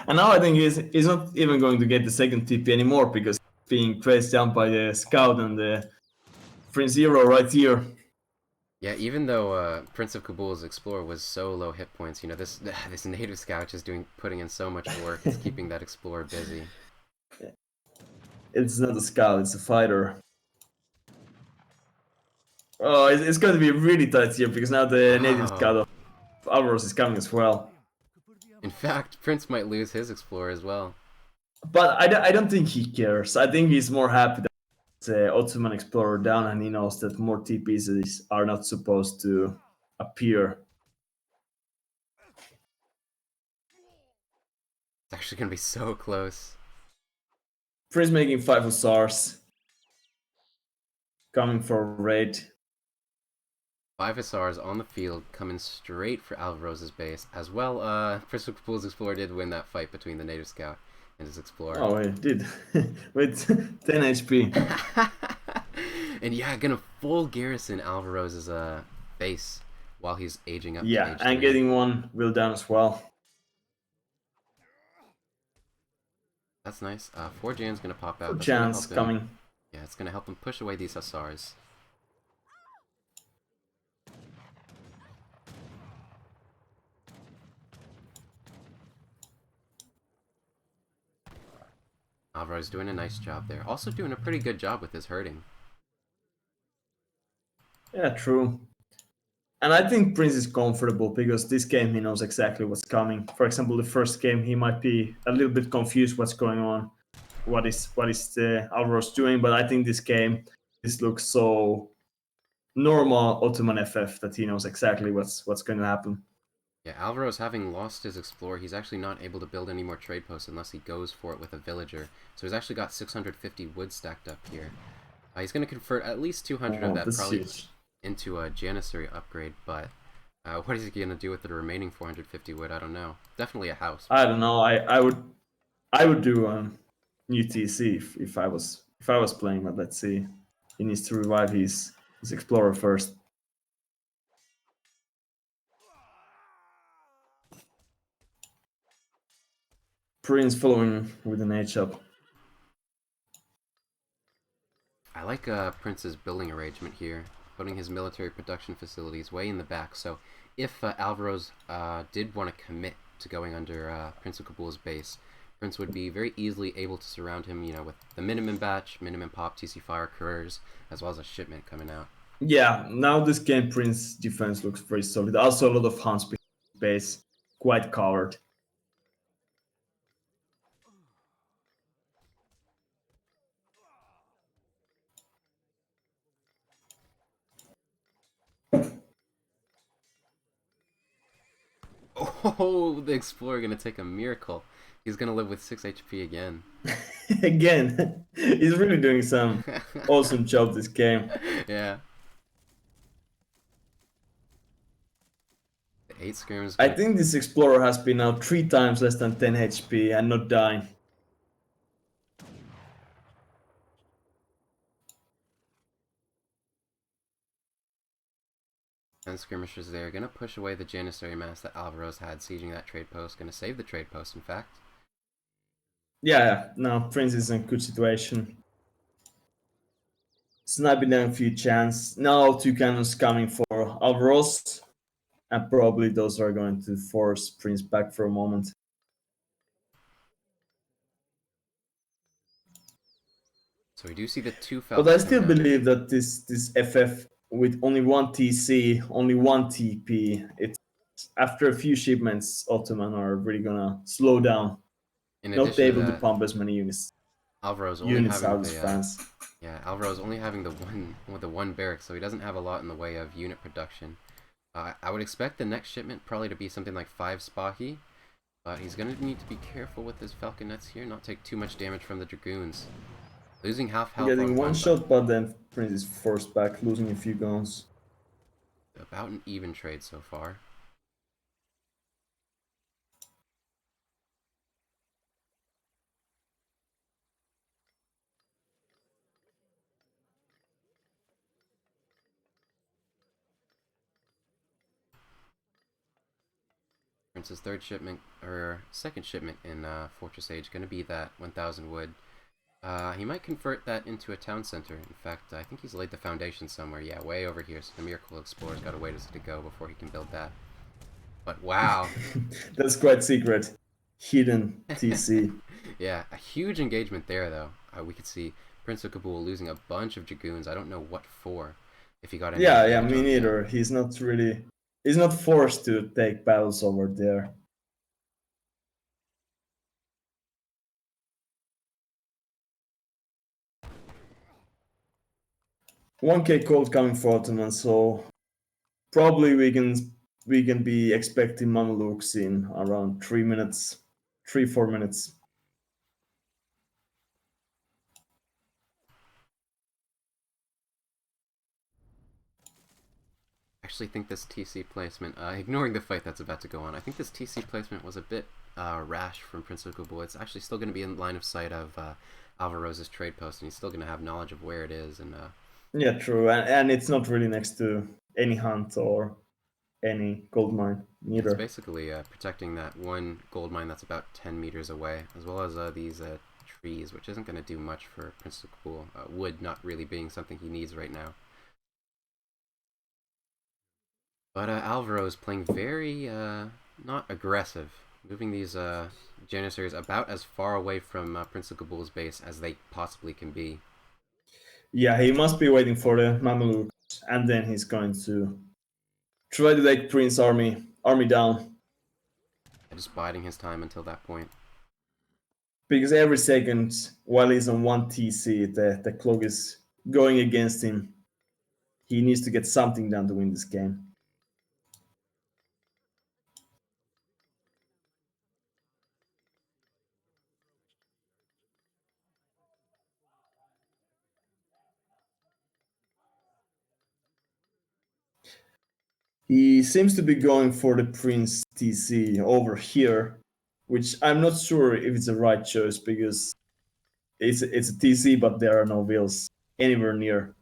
And now I think he's not even going to get the second TP anymore because he's being chased down by the scout and the Prince Zero right here. Yeah, even though Prince of Kabul's Explorer was so low hit points, this this native scout is putting in so much work. It's keeping that Explorer busy. It's not a scout, it's a fighter. Oh, it's going to be really tight here because now the native Oh. scout of Alvaros is coming as well. In fact, Prince might lose his Explorer as well. But I don't think he cares. I think he's more happy that the Ottoman explorer down and he knows that more TPs are not supposed to appear. It's actually going to be so close. Prince making 5 hussars. Coming for a raid. 5 SRs on the field coming straight for Alvarez's base. As well, Prince of Kabul's Explorer did win that fight between the native scout and his Explorer. Oh, he did. With 10 HP. And yeah, gonna full garrison Alvarez's base while he's aging up Yeah, to age and 3. getting one wheel down as well. That's nice. 4 Jan's gonna pop out. That's Chance gonna help him. coming. Yeah, it's gonna help him push away these Hussars. Alvarez doing a nice job there. Also doing a pretty good job with his herding. Yeah, true. And I think Prince is comfortable because this game he knows exactly what's coming. For example, the first game he might be a little bit confused what's going on, what is the Alvaros doing. But I think this game this looks so normal Ottoman FF that he knows exactly what's going to happen. Yeah, Alvaro's having lost his explorer, he's actually not able to build any more trade posts unless he goes for it with a villager. So he's actually got 650 wood stacked up here. He's going to convert at least 200 of that That's probably huge. into a Janissary upgrade, but what is he going to do with the remaining 450 wood? I don't know. Definitely a house. I don't know. I would do new TC if I was playing, but let's see. He needs to revive his explorer first. Prince following with an H up. I like Prince's building arrangement here, putting his military production facilities way in the back. So if Alvaro's did want to commit to going under Prince of Kabul's base, Prince would be very easily able to surround him, you know, with the minimum batch, minimum pop, TC fire, couriers, as well as a shipment coming out. Yeah, now this game Prince defense looks very solid. Also a lot of hunts behind his base, quite covered. Oh, the Explorer gonna take a miracle. He's gonna live with 6 HP again. Again, he's really doing some awesome job this game. Yeah. The 8 skirms. I think this Explorer has been now 3 times less than 10 HP and not dying. And skirmishers there, gonna push away the Janissary mass that Alvaro's had sieging that trade post. Gonna save the trade post, in fact. Yeah, now Prince is in a good situation. Sniping down a few chance. Now 2 cannons coming for Alvaros. And probably those are going to force Prince back for a moment. So we do see the 2 Falcons. But I still believe that this FF with only 1 TC, only 1 TP, it's after a few shipments, Ottoman are really gonna slow down. Not able to pump as many units. Alvaro's only having out of France. Yeah, Alvaro's only having the one barrack, so he doesn't have a lot in the way of unit production. I would expect the next shipment probably to be something like 5 Spahi, but he's gonna need to be careful with his falconets here, not take too much damage from the dragoons. Losing half health. Getting one shot, but then Prince is forced back, losing a few guns. About an even trade so far. Prince's third shipment, or second shipment in Fortress Age, going to be that 1,000 wood. He might convert that into a town center. In fact, I think he's laid the foundation somewhere. Yeah, way over here. So the Miracle Explorer's got a ways to go before he can build that. But wow. That's quite secret. Hidden TC. Yeah, a huge engagement there, though. We could see Prince of Kabul losing a bunch of dragoons. I don't know what for. If he got any. Yeah, me neither. He's not forced to take battles over there. $1K cold coming for Ottoman, so probably we can be expecting Mamelukes in around 3 minutes, 4 minutes. I actually think this TC placement, ignoring the fight that's about to go on, I think this TC placement was a bit rash from Prince of Kabul. It's actually still going to be in line of sight of Alvaro's trade post, and he's still going to have knowledge of where it is. And yeah, true, and it's not really next to any hunt or any gold mine neither. It's basically protecting that one gold mine that's about 10 meters away, as well as these trees, which isn't going to do much for Prince of Kabul. Wood not really being something he needs right now. But Alvaro is playing very not aggressive, moving these Janissaries about as far away from Prince of Kabul's base as they possibly can be. Yeah, he must be waiting for the Mamelukes, and then he's going to try to take Prince army down. Just biding his time until that point. Because every second while he's on 1 TC, the clock is going against him. He needs to get something done to win this game. He seems to be going for the Prince TC over here, which I'm not sure if it's the right choice because it's a TC, but there are no wheels anywhere near.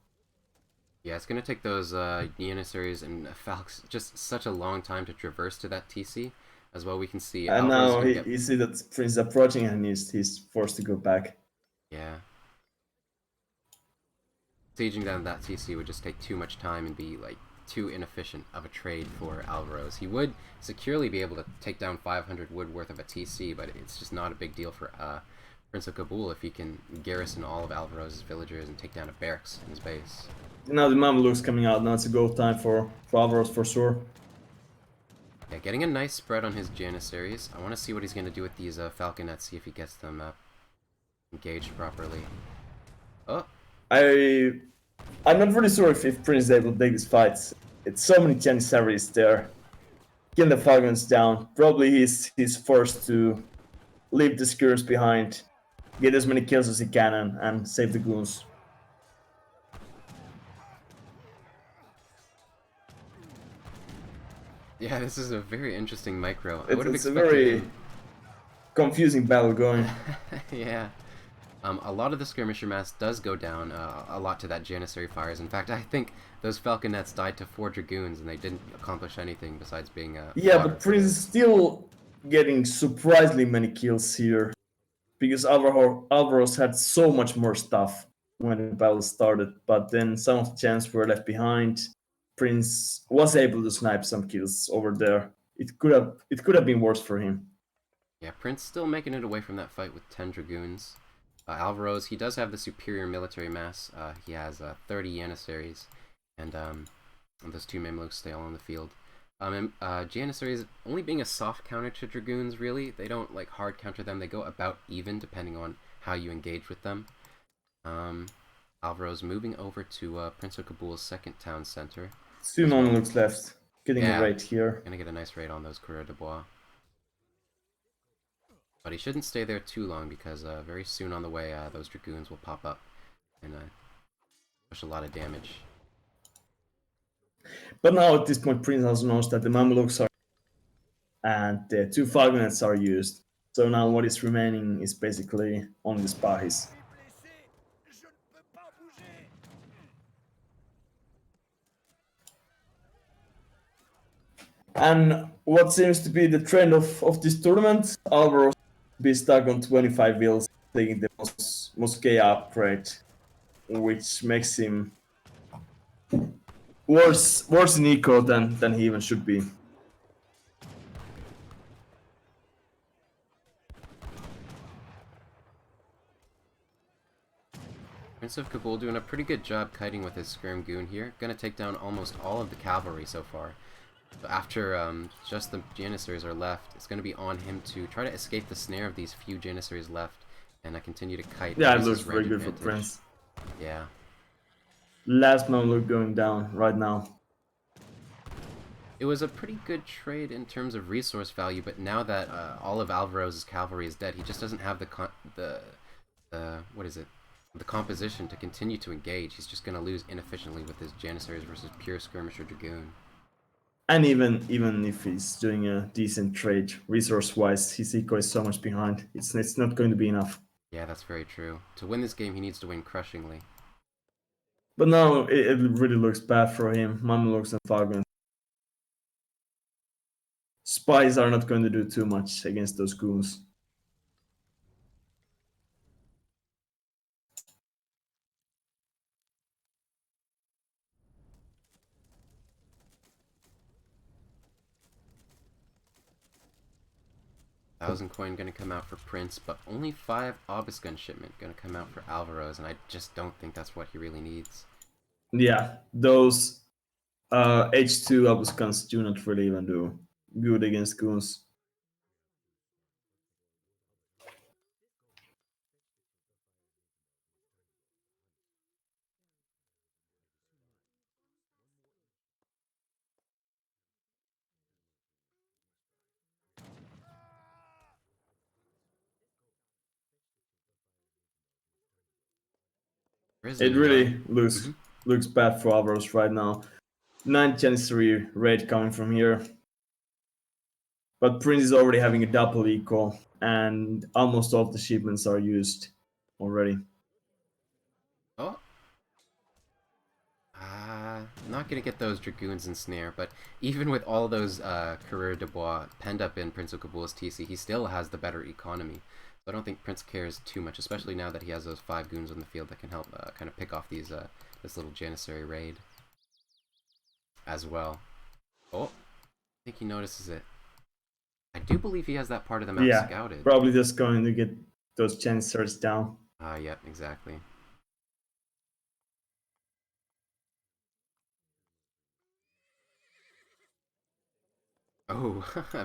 Yeah, it's gonna take those Janissaries and Falcons just such a long time to traverse to that TC. As well, we can see And Alvaro's now gonna get. he see that Prince is approaching and he's forced to go back. Yeah. Sieging down that TC would just take too much time and be like too inefficient of a trade for Alvaro's. He would securely be able to take down 500 wood worth of a TC, but it's just not a big deal for Prince of Kabul if he can garrison all of Alvaro's villagers and take down a barracks in his base. Now the Mamluks coming out. Now it's a go time for Alvaros for sure. Yeah, getting a nice spread on his Janissaries. I want to see what he's going to do with these Falconets, see if he gets them engaged properly. Oh, I'm not really sure if Prince is able to take this fight. It's so many Janissaries there. Getting the Falcons down. Probably he's forced to leave the skirts behind, get as many kills as he can, and save the goons. yeah, this is a very interesting micro. I would have It's a expected very him. confusing battle going. Yeah. A lot of the skirmisher mass does go down a lot to that Janissary fires. In fact, I think those Falconets died to 4 Dragoons and they didn't accomplish anything besides being Yeah, but Prince is still getting surprisingly many kills here because Alvaros had so much more stuff when the battle started, but then some of the chants were left behind. Prince was able to snipe some kills over there. It could have been worse for him. Yeah, Prince still making it away from that fight with 10 Dragoons. Alvaro's, he does have the superior military mass. He has 30 Janissaries, and those 2 Mamluks stay all on the field. Janissaries only being a soft counter to Dragoons, really. They don't like hard counter them. They go about even depending on how you engage with them. Alvaro's moving over to Prince of Kabul's second town center. Suman looks left, getting a Yeah, raid here. gonna get a nice raid on those Coureurs de Bois. But he shouldn't stay there too long because very soon on the way, those Dragoons will pop up and push a lot of damage. But now at this point, Prince also knows that the Mamelukes are and the 2 Falconets are used. So now what is remaining is basically only the spies. And what seems to be the trend of this tournament, Alvaro be stuck on 25 wheels, taking the Mosquea upgrade, which makes him worse in eco than he even should be. Prince of Kabul doing a pretty good job kiting with his Skirm Goon here. Gonna take down almost all of the cavalry so far. But after just the Janissaries are left, it's gonna be on him to try to escape the snare of these few Janissaries left and continue to kite. Yeah, it looks very good for Prince. Yeah. Last Mamluk going down right now. It was a pretty good trade in terms of resource value, but now that all of Alvaro's cavalry is dead, he just doesn't have the what is it? The composition to continue to engage. He's just going to lose inefficiently with his Janissaries versus pure skirmisher Dragoon. And even if he's doing a decent trade resource-wise, his eco is so much behind. It's not going to be enough. Yeah, that's very true. To win this game, he needs to win crushingly. But now it really looks bad for him. Mamelukes and Falcons. Spies are not going to do too much against those goons. Thousand coin gonna come out for Prince, but only 5 Obiscun shipment gonna come out for Alvaro's, and I just don't think that's what he really needs. Yeah, those H2 Obuscans do not really even do good against goons. It Prison, huh? really looks bad for Alvaros right now. 9 Janissary raid coming from here. But Prince is already having a double eco, and almost all of the shipments are used already. Oh, not gonna get those Dragoons and Snare, but even with all those Coureur de Bois penned up in Prince of Kabul's TC, he still has the better economy. So I don't think Prince cares too much, especially now that he has those 5 goons on the field that can help kind of pick off these this little Janissary raid as well. Oh, I think he notices it. I do believe he has that part of the map scouted. Probably just going to get those Janissaries down. Yeah, exactly. Oh,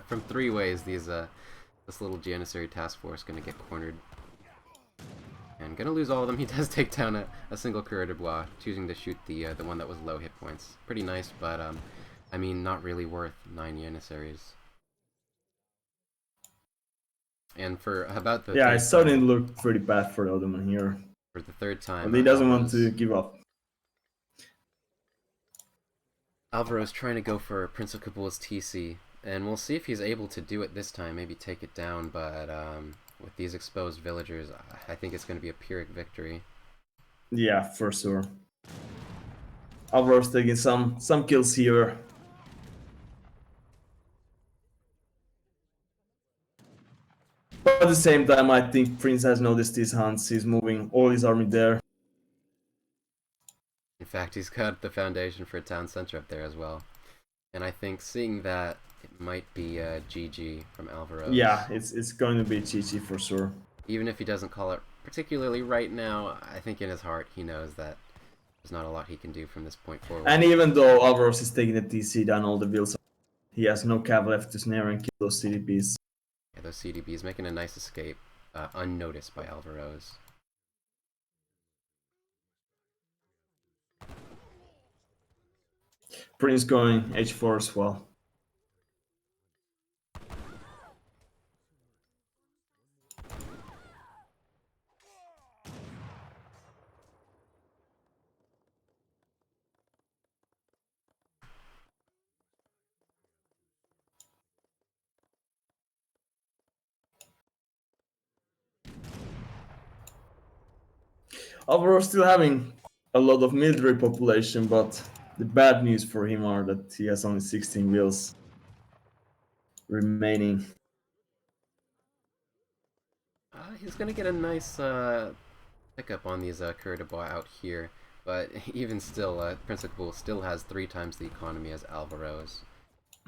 from 3 ways, this little Janissary task force gonna get cornered. And gonna lose all of them. He does take down a single Coureur de Bois, choosing to shoot the one that was low hit points. Pretty nice, but I mean, not really worth 9 Janissaries. And for about the it starting to look pretty bad for the Ottoman here. For the 3rd time, but he doesn't want to give up. Alvaro's trying to go for Prince of Kabul's TC, and we'll see if he's able to do it this time, maybe take it down, but with these exposed villagers, I think it's going to be a Pyrrhic victory. Yeah, for sure. Alvaro's taking some kills here. But at the same time, I think Prince has noticed these hunts. He's moving all his army there. In fact, he's got the foundation for a town center up there as well. And I think seeing that, it might be GG from Alvaro. Yeah, it's going to be GG for sure. Even if he doesn't call it particularly right now, I think in his heart he knows that there's not a lot he can do from this point forward. And even though Alvaros is taking the TC down all the vills, he has no cav left to snare and kill those CDPs. Yeah, those CDPs making a nice escape, unnoticed by Alvaro's. Prince going H4 as well. Alvaro still having a lot of military population, but the bad news for him are that he has only 16 wheels remaining. He's gonna get a nice pickup on these Coureur de Bois out here, but even still, Prince of Kabul still has 3 times the economy as Alvaro's.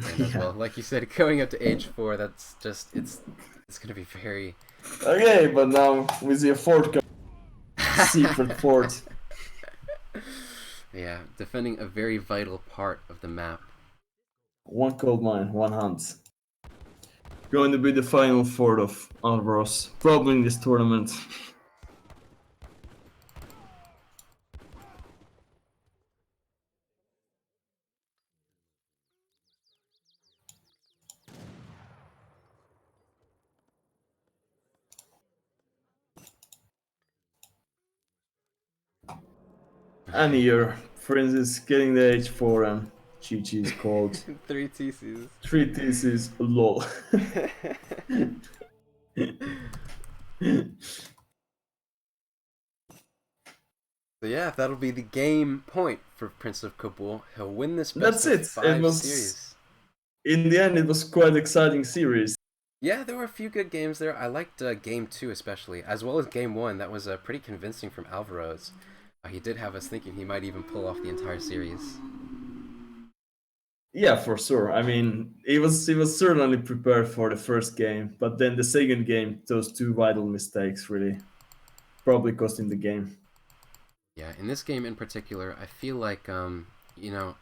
And as well, like you said, going up to H4, that's just it's gonna be very. Okay, but now we see a fort secret fort. Yeah, defending a very vital part of the map. 1 coal mine, 1 hunt. Going to be the final fort of Alvaros, probably in this tournament. And here, Prince is getting the H4 and GG is called. 3 TCs. 3 TCs, lol. So yeah, that'll be the game point for Prince of Kabul. He'll win this That's it. 5 series. In the end, it was quite an exciting series. Yeah, there were a few good games there. I liked game 2 especially, as well as game 1. That was pretty convincing from Alvaro's. He did have us thinking he might even pull off the entire series. Yeah, for sure. I mean, he was certainly prepared for the first game, but then the second game, those 2 vital mistakes really probably cost him the game. Yeah, in this game in particular, I feel like, you know,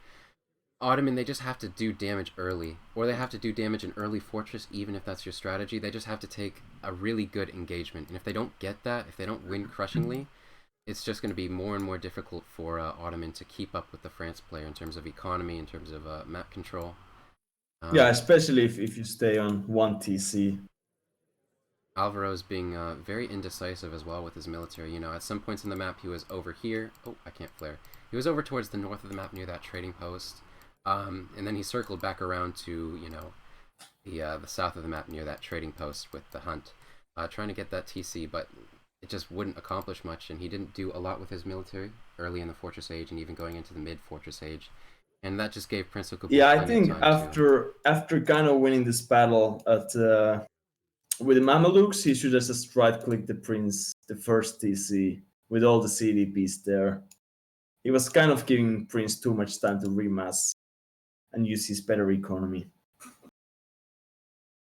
Ottoman, they just have to do damage early, or they have to do damage in early fortress, even if that's your strategy. They just have to take a really good engagement, and if they don't get that, if they don't win crushingly, it's just going to be more and more difficult for Ottoman to keep up with the France player in terms of economy, in terms of map control. Yeah, especially if you stay on 1 TC. Alvaro's being very indecisive as well with his military. You know, at some points in the map he was over here. Oh, I can't flare. He was over towards the north of the map near that trading post. And then he circled back around to, you know, the south of the map near that trading post with the hunt, trying to get that TC, but it just wouldn't accomplish much, and he didn't do a lot with his military early in the Fortress Age and even going into the mid-Fortress Age. And that just gave Prince of Kabul Yeah, I plenty of think time to... after kind of winning this battle at with the Mamelukes, he should have just right-clicked the prince, the first TC, with all the CDPs there. He was kind of giving Prince too much time to remass and use his better economy.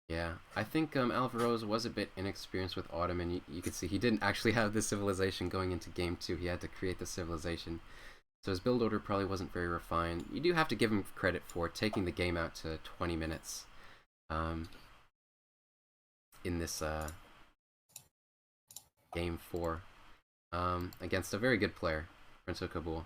Yeah, I think Alvarez was a bit inexperienced with Ottoman. You could see he didn't actually have this civilization going into Game 2. He had to create the civilization. So his build order probably wasn't very refined. You do have to give him credit for taking the game out to 20 minutes um, in this Game 4 against a very good player, Prince of Kabul.